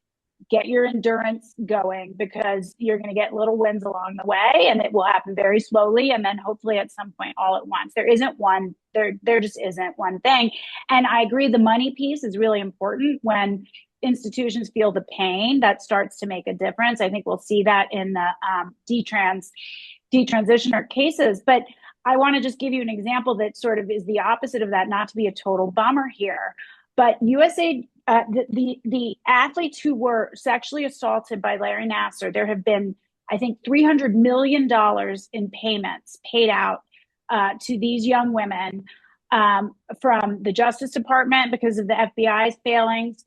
get your endurance going, because you're going to get little wins along the way, and it will happen very slowly. And then hopefully at some point all at once. There just isn't one thing. And I agree, the money piece is really important. When institutions feel the pain, that starts to make a difference. I think we'll see that in the detransitioner cases. But I want to just give you an example that sort of is the opposite of that, not to be a total bummer here. But USA, the athletes who were sexually assaulted by Larry Nassar, there have been, I think, $300 million in payments paid out to these young women from the Justice Department because of the FBI's failings,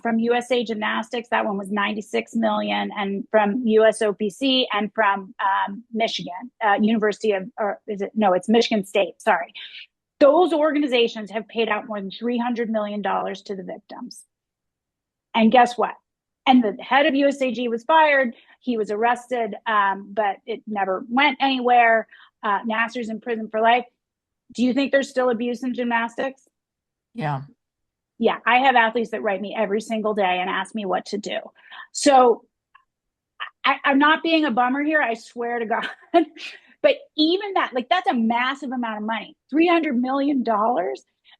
from USA Gymnastics, that one was 96 million, and from USOPC, and from Michigan, University of, or is it, no, it's Michigan State, sorry. Those organizations have paid out more than $300 million to the victims. And guess what? And the head of USAG was fired. He was arrested, but it never went anywhere. Nasser's in prison for life. Do you think there's still abuse in gymnastics? Yeah. Yeah, I have athletes that write me every single day and ask me what to do. So I'm not being a bummer here, I swear to God. But even that, like, that's a massive amount of money, $300 million.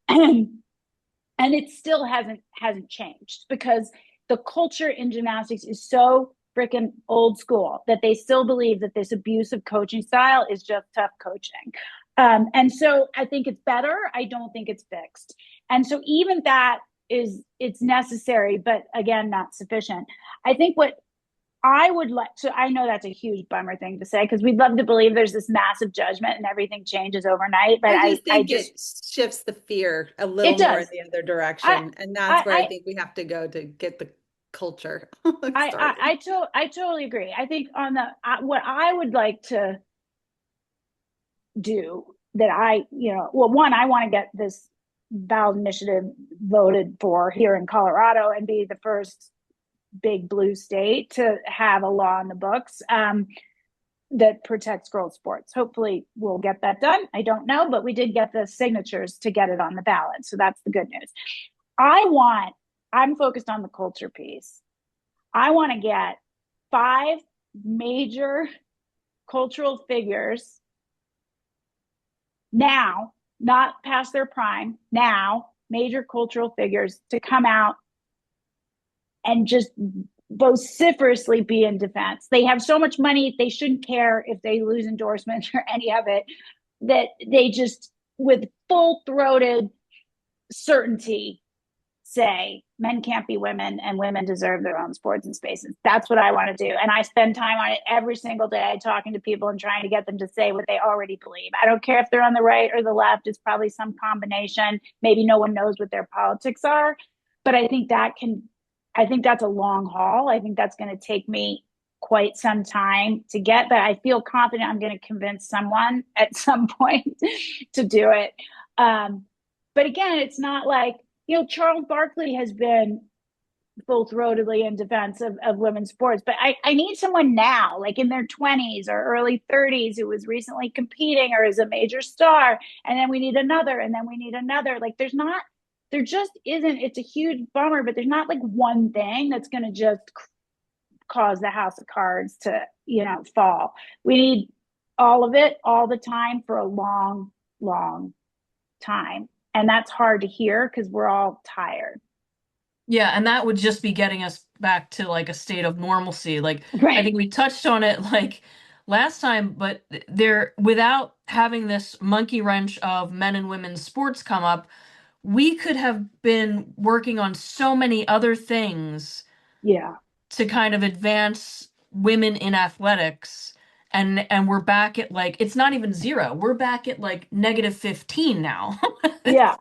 And it still hasn't changed because the culture in gymnastics is so freaking old school that they still believe that this abusive coaching style is just tough coaching. And so I think it's better. I don't think it's fixed. And so even that it's necessary, but again, not sufficient. I think what I would like to, I know that's a huge bummer thing to say because we'd love to believe there's this massive judgment and everything changes overnight. But I just I think it just, shifts the fear a it little more in does. the other I, direction. And that's where I I, think we have to go to get the culture I, started. I totally agree. I think on the, what I would like to do that well, one, I want to get this ballot initiative voted for here in Colorado and be the first big blue state to have a law in the books that protects girls sports. Hopefully we'll get that done. I don't know, but we did get the signatures to get it on the ballot. So that's the good news. I'm focused on the culture piece. I want to get 5 major cultural figures now, not past their prime, now, major cultural figures to come out and just vociferously be in defense. They have so much money, they shouldn't care if they lose endorsements or any of it, that they just, with full throated certainty, say men can't be women and women deserve their own sports and spaces. That's what I want to do. And I spend time on it every single day talking to people and trying to get them to say what they already believe. I don't care if they're on the right or the left. It's probably some combination. Maybe no one knows what their politics are. But I think that's a long haul. I think that's going to take me quite some time to get, but I feel confident I'm going to convince someone at some point to do it. But again, it's not like, Charles Barkley has been full-throatedly in defense of women's sports, but I need someone now, like in their 20s or early 30s, who was recently competing or is a major star. And then we need another, and then we need another. Like there just isn't, it's a huge bummer, but there's not like one thing that's going to just cause the house of cards to, fall. We need all of it all the time for a long, long time. And that's hard to hear because we're all tired. Yeah, and that would just be getting us back to like a state of normalcy. Like I Right. think we touched on it like last time, but there without having this monkey wrench of men and women's sports come up, we could have been working on so many other things Yeah. to kind of advance women in athletics. And we're back at like it's not even zero. We're back at like -15 now. Yeah. The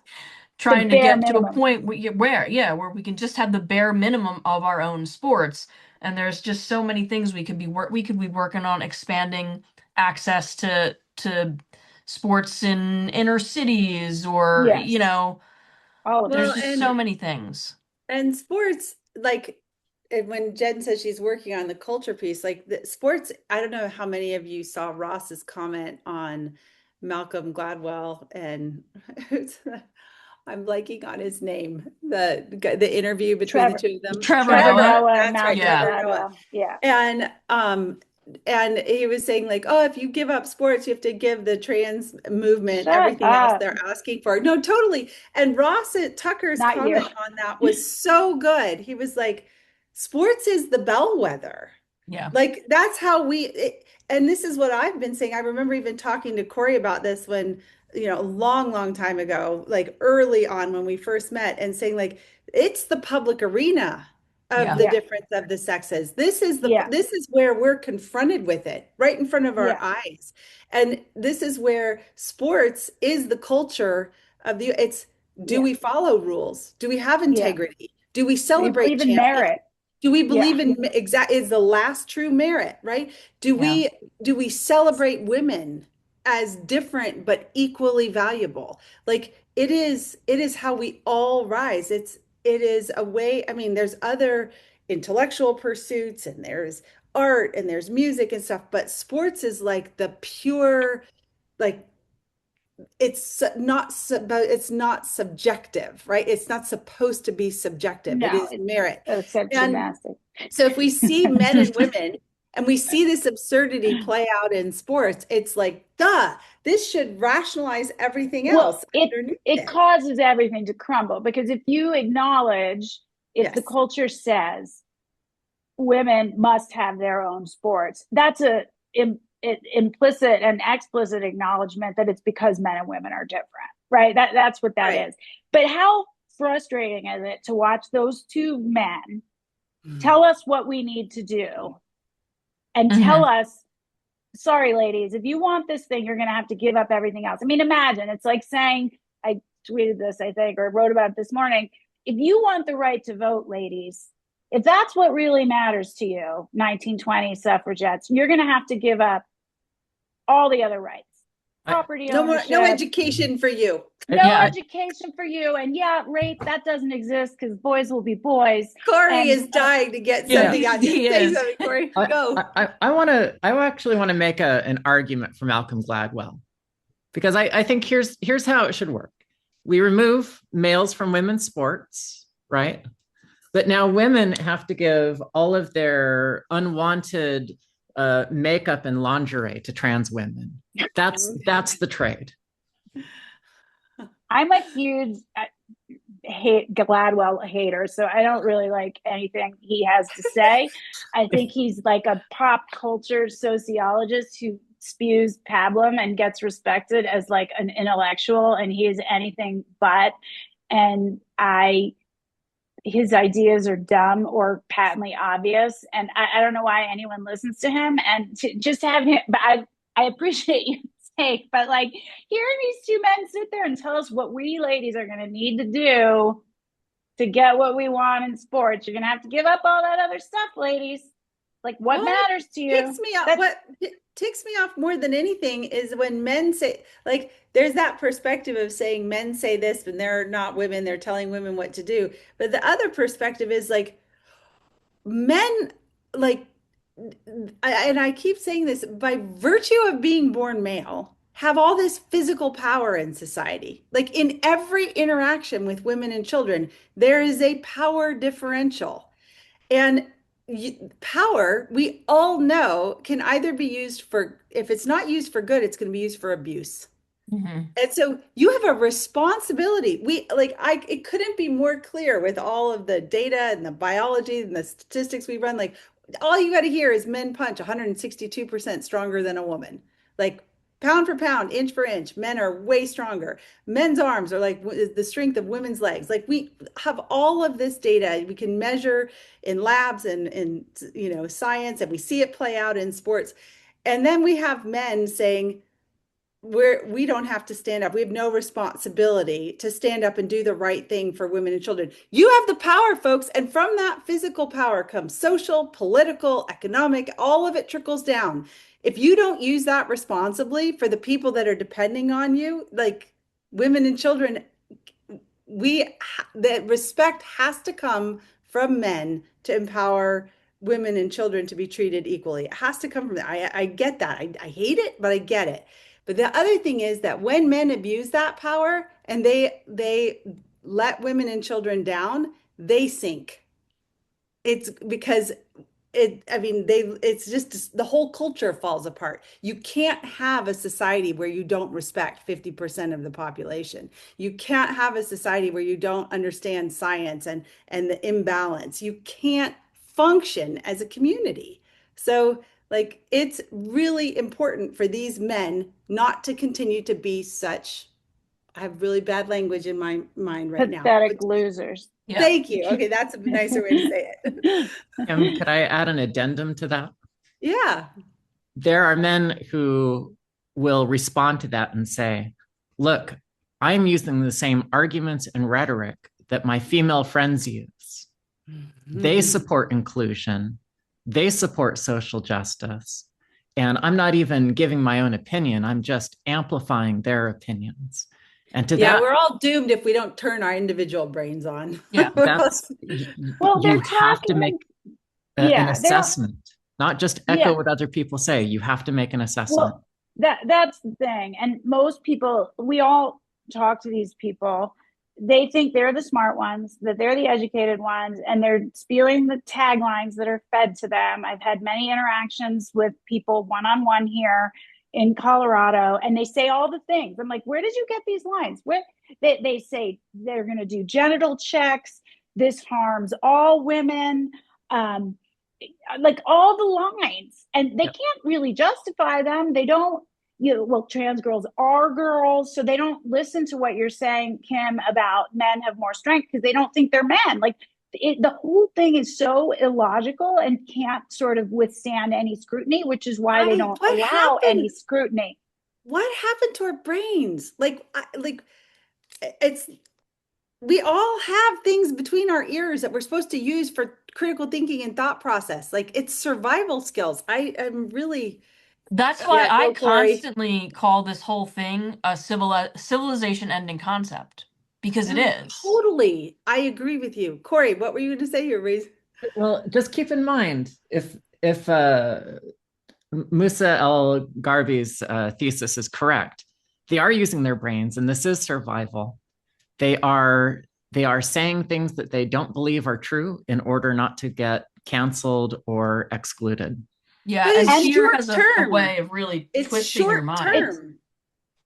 Trying to bare get to a minimum. point where we can just have the bare minimum of our own sports. And there's just so many things we could be working on expanding access to sports in inner cities or Yes. All of it. there's Well, just so many things. and sports, like when Jen says she's working on the culture piece, like the sports, I don't know how many of you saw Ross's comment on Malcolm Gladwell and I'm blanking on his name, the interview between the Trevor. two of them. Trevor Trevor Noah. Noah and That's right, Malcolm Yeah. Trevor Noah. Gladwell. Yeah. And he was saying like, oh, if you give up sports, you have to give the trans movement Shut everything else up. they're asking for. No, totally. And Ross Tucker's Not you. comment on that was so good. He was like, sports is the bellwether. Yeah. Like that's how and this is what I've been saying. I remember even talking to Corey about this when, a long, long time ago, like early on when we first met and saying like, it's the public arena. of Yeah. the Yeah. difference of the sexes. This is Yeah. where we're confronted with it right in front of our Yeah. eyes. And this is where sports is the culture of the it's do Yeah. we follow rules? Do we have Yeah. integrity? Do we Do you celebrate believe in champions? merit? Do we Yeah. believe in exact is the last true merit, right? Do Yeah. we celebrate women as different but equally valuable? Like it is how we all rise. It is a way, I mean, there's other intellectual pursuits and there's art and there's music and stuff, but sports is like the pure, like it's not subjective, right? It's not supposed to be subjective. It No, is merit. it's said And gymnastics. so if we see men and women and we see this absurdity play out in sports, it's like, duh, this should rationalize everything Well, else underneath it it. causes everything to crumble because if you acknowledge, if the Yes, culture says women must have their own sports, that's implicit and explicit acknowledgement that it's because men and women are different, right? That's what that right. is. But how frustrating is it to watch those two men tell us what we need to do and tell Hmm. us, sorry, ladies, if you want this thing, you're going to have to give up everything else. I mean, imagine it's like saying, I tweeted this, I think, or wrote about it this morning. If you want the right to vote, ladies, if that's what really matters to you, 1920 suffragettes, you're going to have to give up all the other rights, I, property No ownership, education for you. no Yeah. education for you. And yeah, rape, that doesn't exist because boys will be boys. Corey And is dying to get Yeah. something out. Just He say is. something, Corey. I, Go. I actually want to make an argument for Malcolm Gladwell because I think here's how it should work. We remove males from women's sports, right? But now women have to give all of their unwanted makeup and lingerie to trans women. That's the trade. I'm a huge hate Gladwell hater, so I don't really like anything he has to say. I think he's like a pop culture sociologist who spews pablum and gets respected as like an intellectual, and he is anything but. And I his ideas are dumb or patently obvious, and I don't know why anyone listens to him. And to just have him, but I appreciate your take, but like hearing these two men sit there and tell us what we ladies are going to need to do to get what we want in sports, you're going to have to give up all that other stuff, ladies. Like what What matters to ticks you? me off, That's what ticks me off more than anything is when men say, like, there's that perspective of saying men say this and they're not women, they're telling women what to do. But the other perspective is like men, like, and I keep saying this, by virtue of being born male, have all this physical power in society. Like in every interaction with women and children, there is a power differential. And power, we all know, can either be used for, if it's not used for good, it's going to be used for abuse. Hmm. And so you have a responsibility. It couldn't be more clear with all of the data and the biology and the statistics we run. Like, all you got to hear is men punch 162% stronger than a woman. Like, pound for pound, inch for inch, men are way stronger. Men's arms are like the strength of women's legs. Like, we have all of this data we can measure in labs and in science, and we see it play out in sports. And then we have men saying, we don't have to stand up. We have no responsibility to stand up and do the right thing for women and children. You have the power, folks. And from that physical power comes social, political, economic, all of it trickles down. If you don't use that responsibly for the people that are depending on you, like women and children, the respect has to come from men to empower women and children to be treated equally. It has to come from that. I get that. I hate it, but I get it. But the other thing is that when men abuse that power and they let women and children down, they sink. It's because it's just the whole culture falls apart. You can't have a society where you don't respect 50% of the population. You can't have a society where you don't understand science and the imbalance. You can't function as a community. So, like, it's really important for these men not to continue to be such I have really bad language in my mind right now. Pathetic losers. Yeah. Thank you. Okay, that's a nicer way to say it. Could I add an addendum to that? Yeah. There are men who will respond to that and say, look, I'm using the same arguments and rhetoric that my female friends use. They support inclusion, they support social justice. And I'm not even giving my own opinion, I'm just amplifying their opinions. And to Yeah, that, we're all doomed if we don't turn our individual brains on. Yeah. that's Well, you they're have to talking, make an yeah, they're, assessment, not just yeah. echo what other people say. You have to make an assessment. Well, that's the thing. And most people, we all talk to these people. They think they're the smart ones, that they're the educated ones, and they're spewing the taglines that are fed to them. I've had many interactions with people one-on-one here in Colorado, and they say all the things. I'm like, where did you get these lines? Where they say they're going to do genital checks. This harms all women. Um, like all the lines, and they can't really justify them. They don't, well, trans girls are girls, so they don't listen to what you're saying, Kim, about men have more strength because they don't think they're men. Like the whole thing is so illogical and can't sort of withstand any scrutiny, which is why they don't What allow any happened? scrutiny. What happened to our brains? Like it's we all have things between our ears that we're supposed to use for critical thinking and thought process. Like it's survival skills. I am really, That's why yeah, I go Corey. constantly call this whole thing a civilization ending concept because it No, is. totally. I agree with you. Corey, what were you going to say? You're raised. Well, just keep in mind if Musa El Garbi's thesis is correct, they are using their brains, and this is survival. They are they are saying things that they don't believe are true in order not to get canceled or excluded. Yeah, But and it's And fear short has a term. way of really It's twisting your short mind. it's term.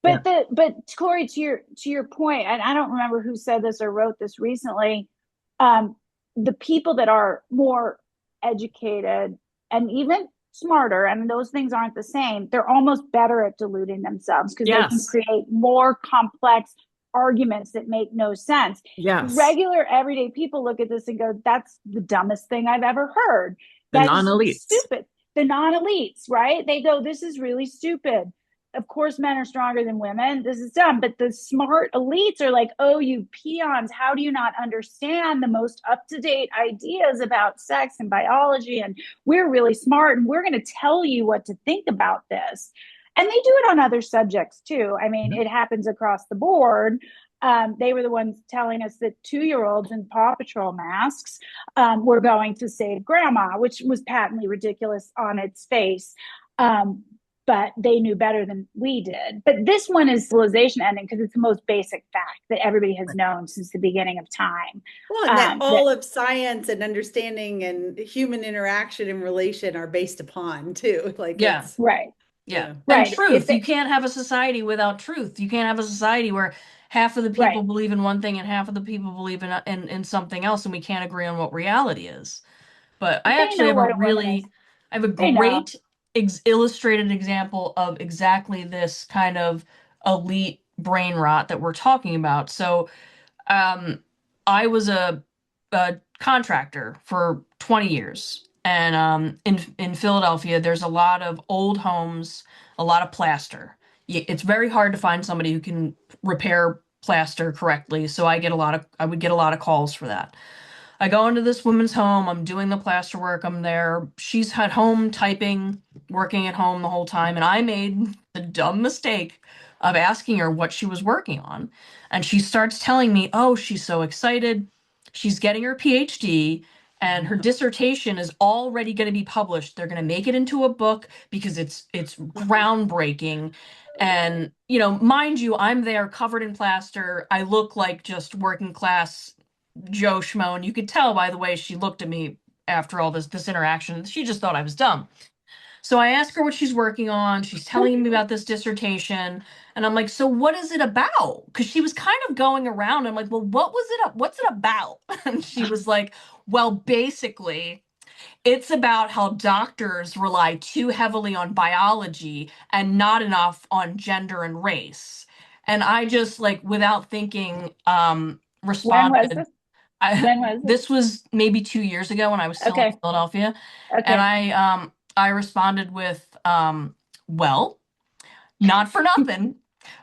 Yeah. but Corey, to your point, and I don't remember who said this or wrote this recently. um, the people that are more educated and even smarter, I mean, those things aren't the same. They're almost better at deluding themselves because they can Yes. create more complex arguments that make no sense. Yes. Regular everyday people look at this and go, that's the dumbest thing I've ever heard. The That is non-elites. stupid. The non-elites, right? They go, this is really stupid. Of course, men are stronger than women. This is dumb. But the smart elites are like, oh, you peons, how do you not understand the most up to date ideas about sex and biology? And we're really smart and we're going to tell you what to think about this. And they do it on other subjects too. I mean, it happens across the board. They were the ones telling us that 2-year-olds in Paw Patrol masks were going to save grandma, which was patently ridiculous on its face. But they knew better than we did. But this one is civilization ending because it's the most basic fact that everybody has known since the beginning of time. Well, and that That all of science and understanding and human interaction and relation are based upon too. Like Yeah, it's, right, yeah. yeah. And right. If truth. You they, can't have a society without truth. You can't have a society where half of the right, people believe in one thing and half of the people believe in something else, and we can't agree on what reality is. But I they actually know have a what a woman is. really, I have a They know. great illustrated example of exactly this kind of elite brain rot that we're talking about. So, I was a contractor for 20 years, and in Philadelphia, there's a lot of old homes, a lot of plaster. It's very hard to find somebody who can repair plaster correctly. So I would get a lot of calls for that. I go into this woman's home. I'm doing the plaster work. I'm there. She's at home typing, working at home the whole time. And I made the dumb mistake of asking her what she was working on. And she starts telling me, oh, she's so excited. She's getting her PhD and her dissertation is already going to be published. They're going to make it into a book because it's groundbreaking. And, mind you, I'm there covered in plaster. I look like just working class Joe Schmo, and you could tell by the way she looked at me after all this interaction. She just thought I was dumb. So I ask her what she's working on. She's telling me about this dissertation, and I'm like, "So what is it about?" Because she was kind of going around. I'm like, "Well, what's it about?" And she was like, "Well, basically, it's about how doctors rely too heavily on biology and not enough on gender and race." And I just like without thinking When was responded. this? When was this? This was maybe 2 years ago when I was still in Okay. Philadelphia, and Okay. I responded with well, not for nothing,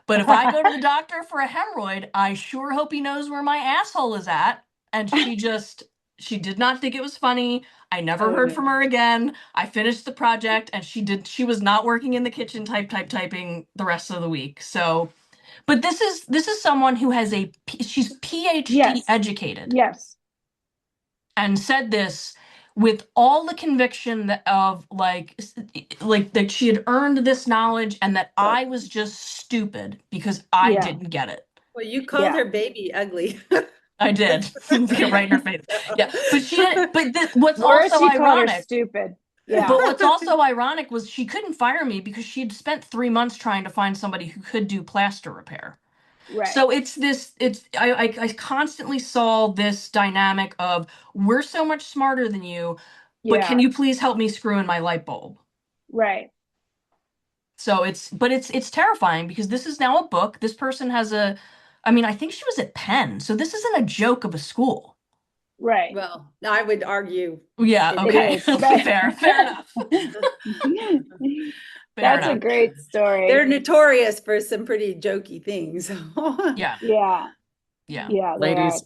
but if I go to the doctor for a hemorrhoid, I sure hope he knows where my asshole is at. And she did not think it was funny. I never Oh heard from no. her again. I finished the project and she was not working in the kitchen typing the rest of the week. So, but this is someone who has she's PhD Yes. educated Yes. and said this with all the conviction of like that she had earned this knowledge and that But I was just stupid because I yeah. didn't get it. Well, you called Yeah. her baby ugly. I did. Get right in her face. Yeah, but she didn't. But what's Worse, also you called her ironic. stupid. Yeah. But what's also ironic was she couldn't fire me because she'd spent 3 months trying to find somebody who could do plaster repair. Right. So I constantly saw this dynamic of we're so much smarter than you, but can Yeah. you please help me screw in my light bulb? Right. So it's terrifying because this is now a book. This person has I mean, I think she was at Penn, so this isn't a joke of a school. Right. Well, I would argue Yeah, it It okay. is. Fair enough. Fair That's a enough. great they're story. notorious for some pretty jokey things. Yeah, Yeah. yeah. Yeah, they are. Ladies,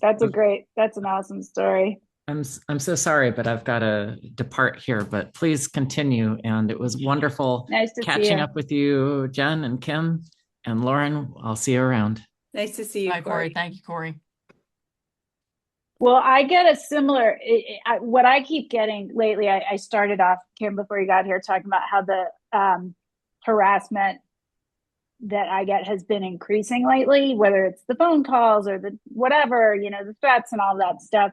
That's an awesome story. I'm so sorry, but I've got to depart here. But please continue. And it was wonderful Nice to see catching you. up with you, Jen and Kim and Lauren. I'll see you around. Nice to see you, Hi, Corey. Corey. Thank you, Corey. Well, I get a similar, what I keep getting lately, I started off, Kim, before you got here, talking about how the harassment that I get has been increasing lately, whether it's the phone calls or the whatever, the threats and all that stuff,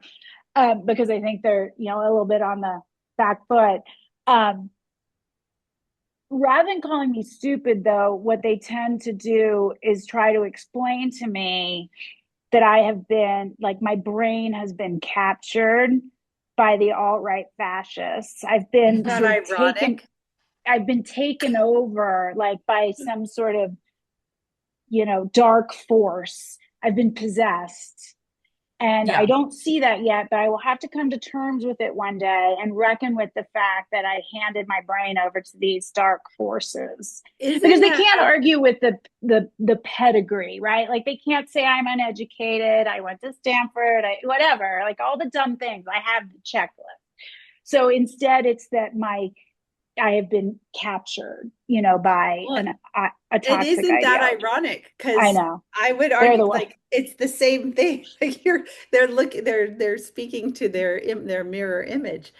because I think they're, a little bit on the back foot. Um, Rather than calling me stupid, though, what they tend to do is try to explain to me that I have been like my brain has been captured by the alt-right fascists. Isn't Been that sort of taken ironic? I've been taken over like by some sort of, dark force. I've been possessed. And I Yeah. don't see that yet, but I will have to come to terms with it one day and reckon with the fact that I handed my brain over to these dark forces. Because Isn't they that can't argue with the pedigree, right? Like they can't say I'm uneducated, I went to Stanford, whatever, like all the dumb things. I have the checklist. So instead, it's that I have been captured, by well, a it toxic isn't that ideology. ironic I because know I would they're argue the one. like it's the same thing. Like they're speaking to their mirror image.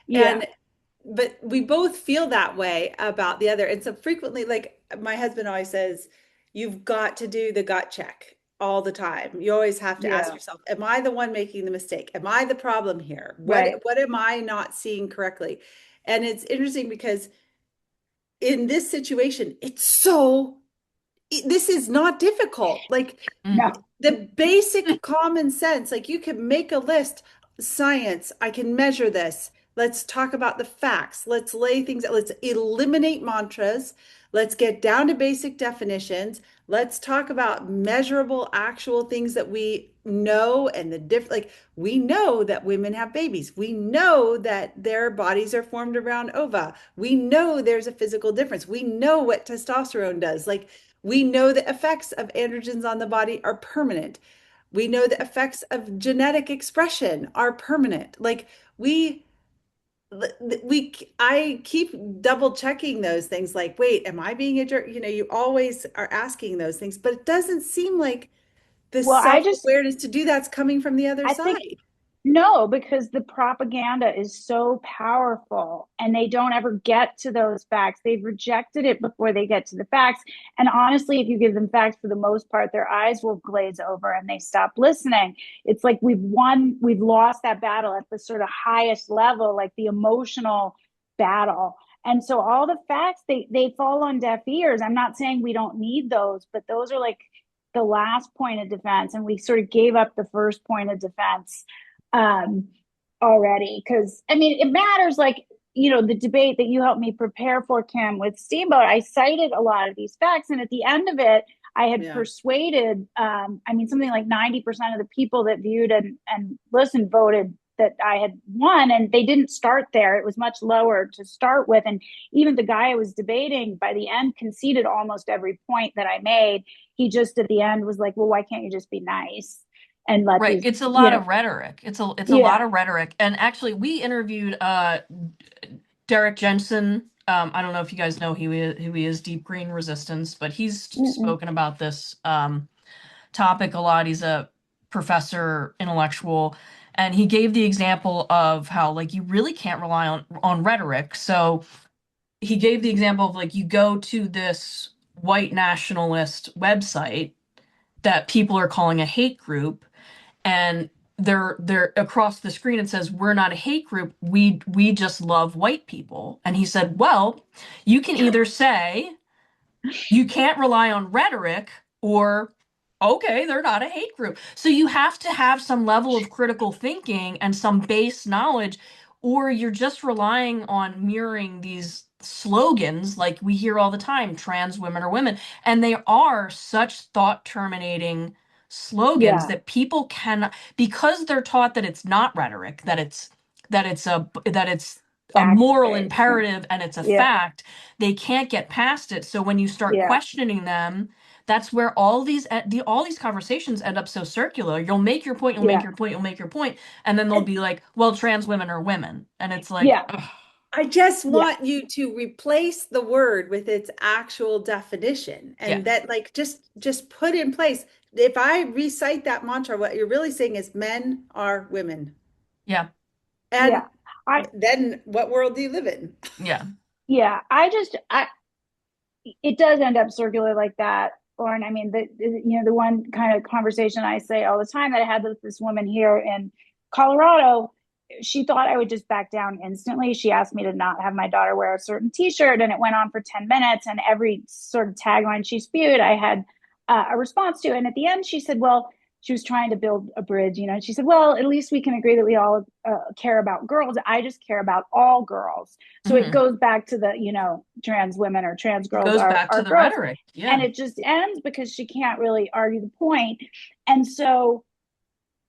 Yeah, And but we both feel that way about the other. And so frequently, like my husband always says, you've got to do the gut check all the time. You always have to ask yeah, yourself, am I the one making the mistake? Am I the problem here? right. What am I not seeing correctly? And it's interesting because in this situation, this is not difficult. Like Mm. No, the basic common sense, like you can make a list, science, I can measure this. Let's talk about the facts. Let's lay things out. Let's eliminate mantras. Let's get down to basic definitions. Let's talk about measurable, actual things that we know and the like we know that women have babies. We know that their bodies are formed around ova. We know there's a physical difference. We know what testosterone does. Like we know the effects of androgens on the body are permanent. We know the effects of genetic expression are permanent. Like we I keep double checking those things like, wait, am I being a jerk? You always are asking those things, but it doesn't seem like the well, self-awareness to do that's coming from the other I think side. no, because the propaganda is so powerful and they don't ever get to those facts. They've rejected it before they get to the facts. And honestly, if you give them facts, for the most part, their eyes will glaze over and they stop listening. It's like we've lost that battle at the sort of highest level, like the emotional battle. And so all the facts, they fall on deaf ears. I'm not saying we don't need those, but those are like the last point of defense. And we sort of gave up the first point of defense um, already. Because I mean, it matters. Like the debate that you helped me prepare for, Kim, with Steamboat, I cited a lot of these facts, and at the end of it, I had Yeah. persuaded, I mean, something like 90% of the people that viewed and listened voted that I had won, and they didn't start there. It was much lower to start with. And even the guy I was debating by the end conceded almost every point that I made. He just at the end was like, well, why can't you just be nice and let Right. these, It's a you lot know, of rhetoric. It's a lot yeah. of rhetoric. And actually we interviewed Derek Jensen. I don't know if you guys know who he is, Deep Green Resistance, but he's Mm-mm. spoken about this topic a lot. He's a professor, intellectual, and he gave the example of how like you really can't rely on rhetoric. So he gave the example of like you go to this white nationalist website that people are calling a hate group, and they're across the screen it says we're not a hate group, we just love white people. And he said, well, you can either say you can't rely on rhetoric, or okay, they're not a hate group. So you have to have some level of critical thinking and some base knowledge, or you're just relying on mirroring these slogans like we hear all the time, trans women are women. And they are such thought terminating slogans Yeah. that people can, because they're taught that it's not rhetoric, that it's a Fact moral based. imperative and it's a Yeah. fact, they can't get past it. So when you start Yeah. questioning them, that's where all these conversations end up so circular. You'll make your point, you'll make Yeah. your point, you'll make your point, and then they'll And be like, "Well, trans women are women," and it's like, Yeah. ugh, I just Yeah. want you to replace the word with its actual definition yeah, and that like just put in place. If I recite that mantra, what you're really saying is men are women. yeah, And Yeah. I then what world do you live in? yeah, yeah. I it does end up circular like that. Lauren, I mean, the one kind of conversation I say all the time that I had with this woman here in Colorado, she thought I would just back down instantly. She asked me to not have my daughter wear a certain T-shirt, and it went on for 10 minutes. And every sort of tagline she spewed, I had a response to. And at the end, she said, "Well." She was trying to build a bridge, you know. And she said, "Well, at least we can agree that we all care about girls. I just care about all girls." So it hmm goes back to the, trans women or trans it girls goes back to are the girls. rhetoric. And Yeah, it just ends because she can't really argue the point. And so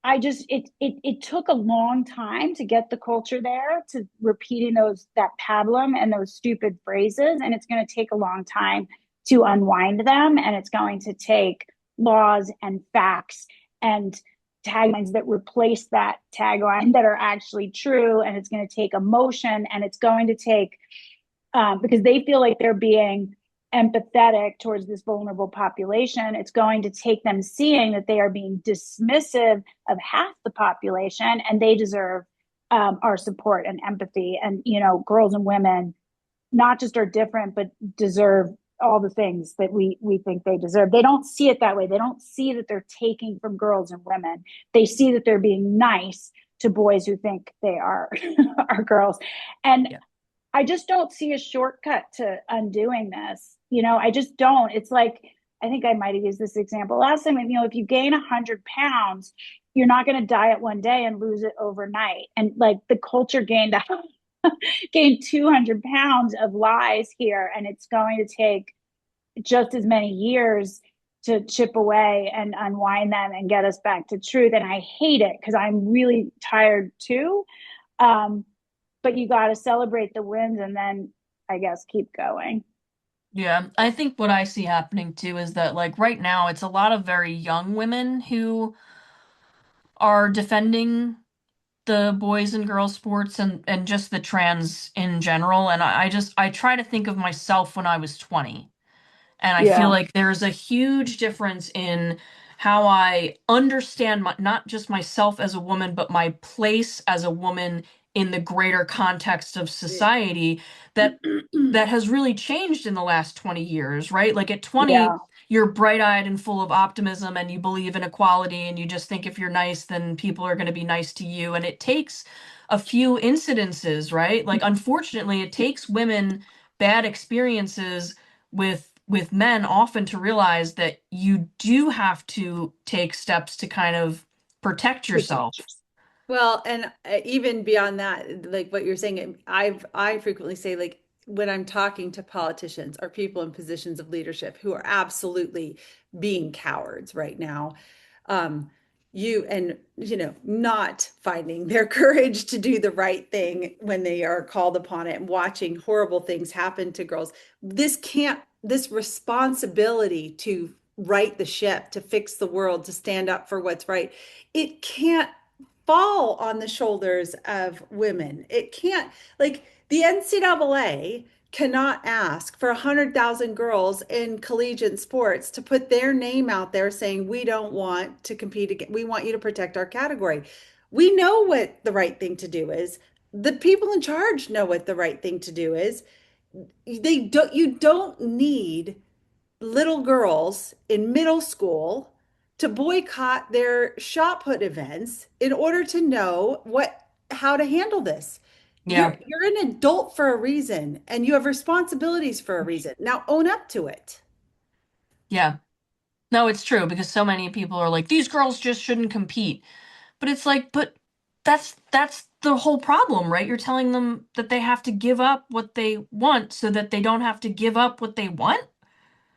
it took a long time to get the culture there to repeating that pablum and those stupid phrases. And it's going to take a long time to unwind them. And it's going to take laws and facts and taglines that replace that tagline that are actually true. And it's going to take emotion, and it's going to take because they feel like they're being empathetic towards this vulnerable population. It's going to take them seeing that they are being dismissive of half the population, and they deserve our support and empathy. And, girls and women not just are different, but deserve all the things that we think they deserve. They don't see it that way. They don't see that they're taking from girls and women. They see that they're being nice to boys who think they are are girls. And yeah, I just don't see a shortcut to undoing this. I just don't. It's like, I think I might have used this example last time. If you gain 100 pounds, you're not going to diet one day and lose it overnight. And like the culture gained 200 pounds of lies here, and it's going to take just as many years to chip away and unwind them and get us back to truth. And I hate it because I'm really tired too. Um, but you got to celebrate the wins and then I guess keep going. yeah. I think what I see happening too is that like right now it's a lot of very young women who are defending the boys and girls sports and just the trans in general. And I try to think of myself when I was 20. And I feel Yeah. like there's a huge difference in how I understand not just myself as a woman, but my place as a woman in the greater context of society that that has really changed in the last 20 years, right? Like at 20, Yeah. you're bright-eyed and full of optimism and you believe in equality and you just think if you're nice, then people are going to be nice to you. And it takes a few incidences, right? Like unfortunately, it takes women bad experiences with men often to realize that you do have to take steps to kind of protect yourself. Well, and even beyond that, like what you're saying, I frequently say like when I'm talking to politicians or people in positions of leadership who are absolutely being cowards right now, um, not finding their courage to do the right thing when they are called upon it and watching horrible things happen to girls. This responsibility to right the ship, to fix the world, to stand up for what's right, it can't fall on the shoulders of women. It can't, like, the NCAA cannot ask for 100,000 girls in collegiate sports to put their name out there saying, we don't want to compete again. We want you to protect our category. We know what the right thing to do is. The people in charge know what the right thing to do is. You don't need little girls in middle school to boycott their shot put events in order to know how to handle this. Yeah. You're an adult for a reason and you have responsibilities for a reason. Now own up to it. Yeah. No, it's true because so many people are like, these girls just shouldn't compete. But it's like, but that's the whole problem, right? You're telling them that they have to give up what they want so that they don't have to give up what they want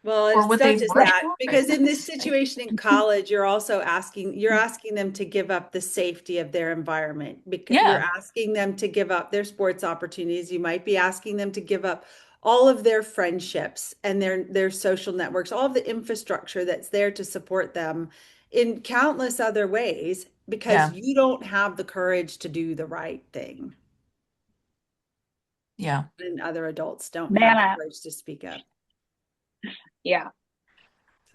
Well, or it's what not they've just worked that, for. because in this situation in college, you're asking them to give up the safety of their environment because you're Yeah. asking them to give up their sports opportunities. You might be asking them to give up all of their friendships and their social networks, all of the infrastructure that's there to support them in countless other ways because Yeah. you don't have the courage to do the right thing. Yeah. And other adults don't have Man, the courage to speak up. yeah. So,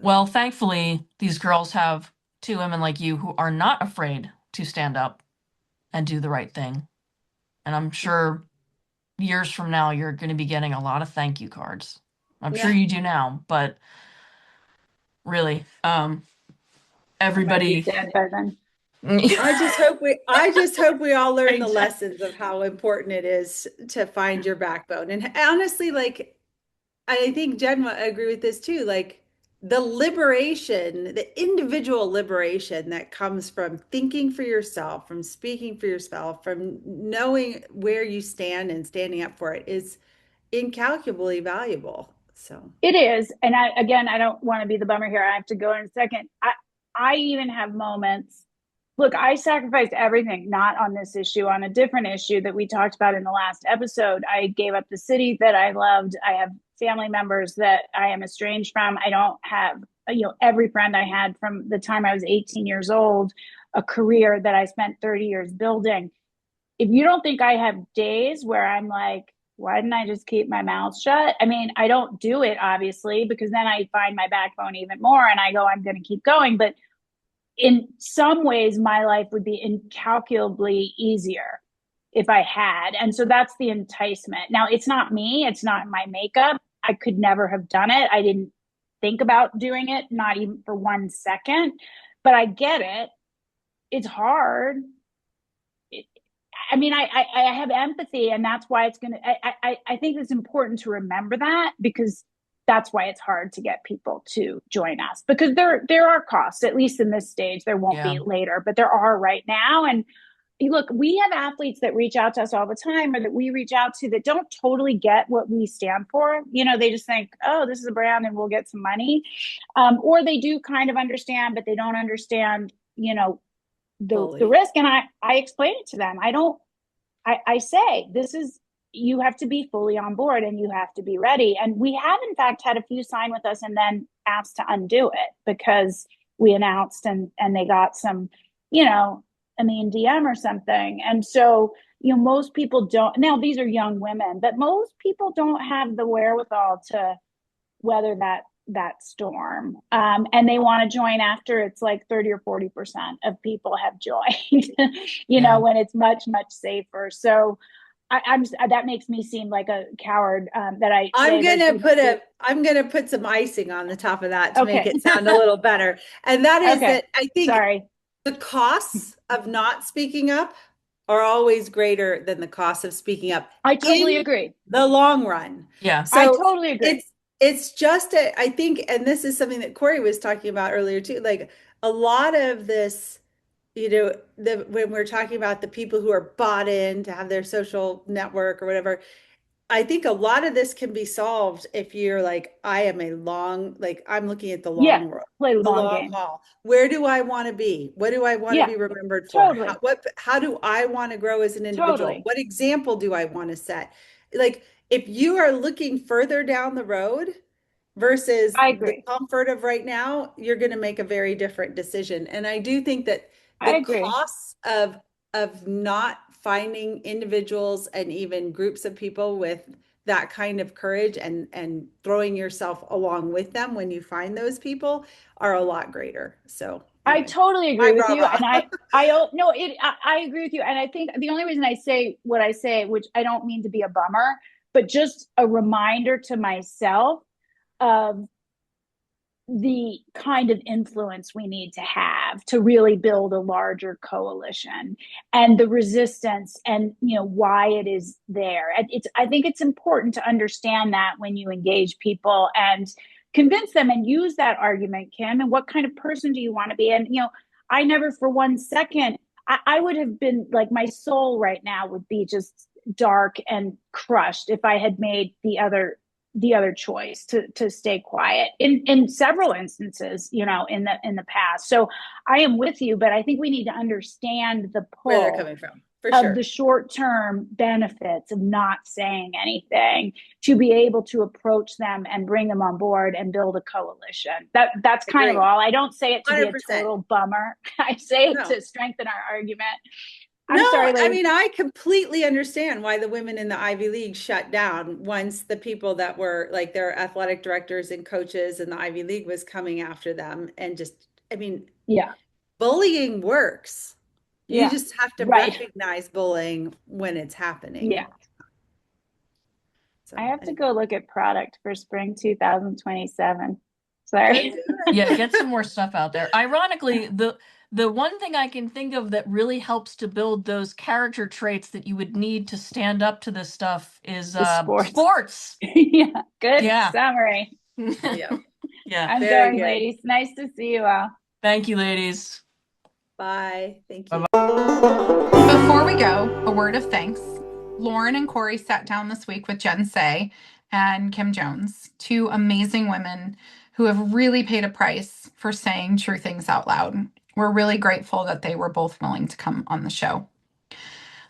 Well, thankfully, these girls have two women like you who are not afraid to stand up and do the right thing. And I'm sure years from now, you're going to be getting a lot of thank you cards. I'm sure yeah. you do now, but really, I might be everybody. dead by then. I just hope we all learn the Right. lessons of how important it is to find your backbone. And honestly, like, I think Jen would agree with this too. Like, the liberation, the individual liberation that comes from thinking for yourself, from speaking for yourself, from knowing where you stand and standing up for it is incalculably valuable. So, It is. And again, I don't want to be the bummer here. I have to go in a second. I even have moments. Look, I sacrificed everything, not on this issue, on a different issue that we talked about in the last episode. I gave up the city that I loved. I have family members that I am estranged from. I don't have, every friend I had from the time I was 18 years old, a career that I spent 30 years building. If you don't think I have days where I'm like, why didn't I just keep my mouth shut? I mean, I don't do it obviously because then I find my backbone even more and I go, I'm going to keep going. But in some ways, my life would be incalculably easier if I had. And so that's the enticement. Now, it's not me, it's not my makeup. I could never have done it. I didn't think about doing it, not even for 1 second. But I get it. It's hard. I mean, I have empathy, and that's why it's gonna. I think it's important to remember that because that's why it's hard to get people to join us because there are costs, at least in this stage. There won't Yeah. be later, but there are right now. And look, we have athletes that reach out to us all the time, or that we reach out to that don't totally get what we stand for. They just think, oh, this is a brand, and we'll get some money, or they do kind of understand, but they don't understand. The fully. risk, and I explain it to them. I say this is, you have to be fully on board and you have to be ready. And we have in fact had a few sign with us and then asked to undo it because we announced and they got some, a mean DM or something. And so, most people don't, now these are young women, but most people don't have the wherewithal to weather that storm, and they want to join after it's like 30 or 40% of people have joined, Yeah. when it's much much safer. So I'm that makes me seem like a coward, that I say there's people who, I'm gonna put some icing on the top of that to make okay. it sound a little better. And that is Okay, that I think sorry. the costs of not speaking up are always greater than the cost of speaking up I totally in agree. the long run. Yeah. I So totally agree. it's just I think, and this is something that Corey was talking about earlier too, like a lot of this, when we're talking about the people who are bought in to have their social network or whatever, I think a lot of this can be solved if you're like, I'm looking at the Yeah, long road, play the long long game. haul. Where do I want to be? What do I want to Yeah, be remembered for? totally, How do I want to grow as an individual? totally. What example do I want to set? Like, if you are looking further down the road versus I the agree. comfort of right now, you're going to make a very different decision. And I do think that I the agree. costs of not finding individuals and even groups of people with that kind of courage and throwing yourself along with them when you find those people are a lot greater. So I anyway, totally my agree with you. brava. And no, I agree with you. And I think the only reason I say what I say, which I don't mean to be a bummer, but just a reminder to myself of the kind of influence we need to have to really build a larger coalition and the resistance and why it is there. I think it's important to understand that when you engage people and convince them and use that argument, Kim. And what kind of person do you want to be? And I never for 1 second, I would have been like, my soul right now would be just dark and crushed if I had made the other choice to stay quiet in several instances, in the past. So I am with you, but I think we need to understand the Where they're pull coming from, for of the sure. short-term benefits of not saying anything to be able to approach them and bring them on board and build a coalition. That's kind of Agree. all. I don't say it to be a 100%. total bummer. I say it No. to strengthen our argument. No, I'm sorry, I ladies. mean, I completely understand why the women in the Ivy League shut down once the people that were like their athletic directors and coaches in the Ivy League was coming after them. And just, I mean, Yeah. bullying works. You Yeah. just have to Right. recognize bullying when it's Yeah. happening. I So, have to anyway, go look at product for spring 2027. go Sorry. do Yeah, it. get some more stuff out there. Ironically, the one thing I can think of that really helps to build those character traits that you would need to stand up to this stuff is The sports. sports. Yeah. Good Yeah. summary. Yeah, Yeah. I'm very going, good. ladies. Nice to see you all. Thank you, ladies. Bye. Thank you. Bye-bye. Before we go, a word of thanks. Lauren and Corey sat down this week with Jen Say and Kim Jones, two amazing women who have really paid a price for saying true things out loud. We're really grateful that they were both willing to come on the show.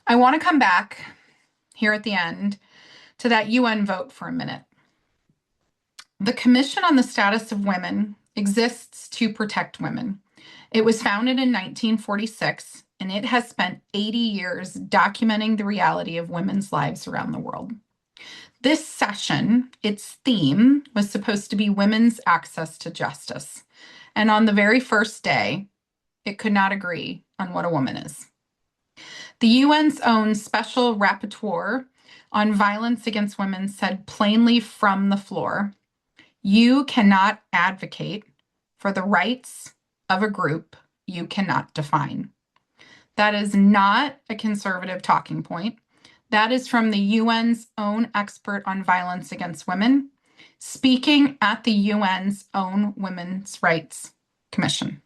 I want to come back here at the end to that UN vote for a minute. The Commission on the Status of Women exists to protect women. It was founded in 1946, and it has spent 80 years documenting the reality of women's lives around the world. This session, its theme was supposed to be women's access to justice. And on the very first day, it could not agree on what a woman is. The UN's own special rapporteur on violence against women said plainly from the floor, you cannot advocate for the rights of a group you cannot define. That is not a conservative talking point. That is from the UN's own expert on violence against women, speaking at the UN's own Women's Rights Commission.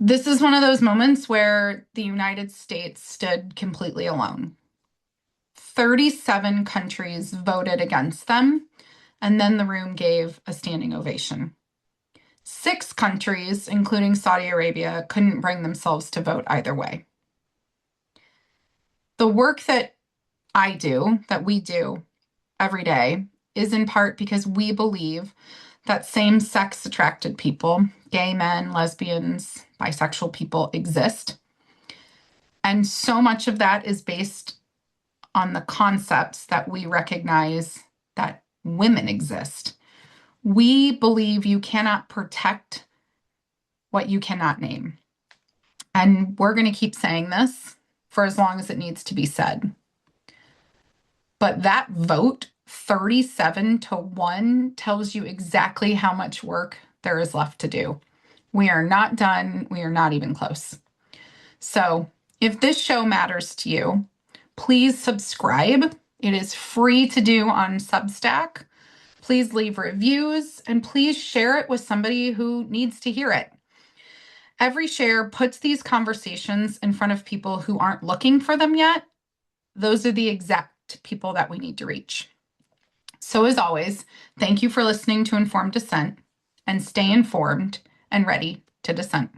This is one of those moments where the United States stood completely alone. 37 countries voted against them, and then the room gave a standing ovation. 6 countries, including Saudi Arabia, couldn't bring themselves to vote either way. The work that I do, that we do every day, is in part because we believe that same-sex attracted people, gay men, lesbians, bisexual people exist. And so much of that is based on the concepts that we recognize that women exist. We believe you cannot protect what you cannot name. And we're going to keep saying this for as long as it needs to be said. But that vote, 37-1, tells you exactly how much work there is left to do. We are not done. We are not even close. So if this show matters to you, please subscribe. It is free to do on Substack. Please leave reviews and please share it with somebody who needs to hear it. Every share puts these conversations in front of people who aren't looking for them yet. Those are the exact to people that we need to reach. So as always, thank you for listening to Informed Dissent, and stay informed and ready to dissent.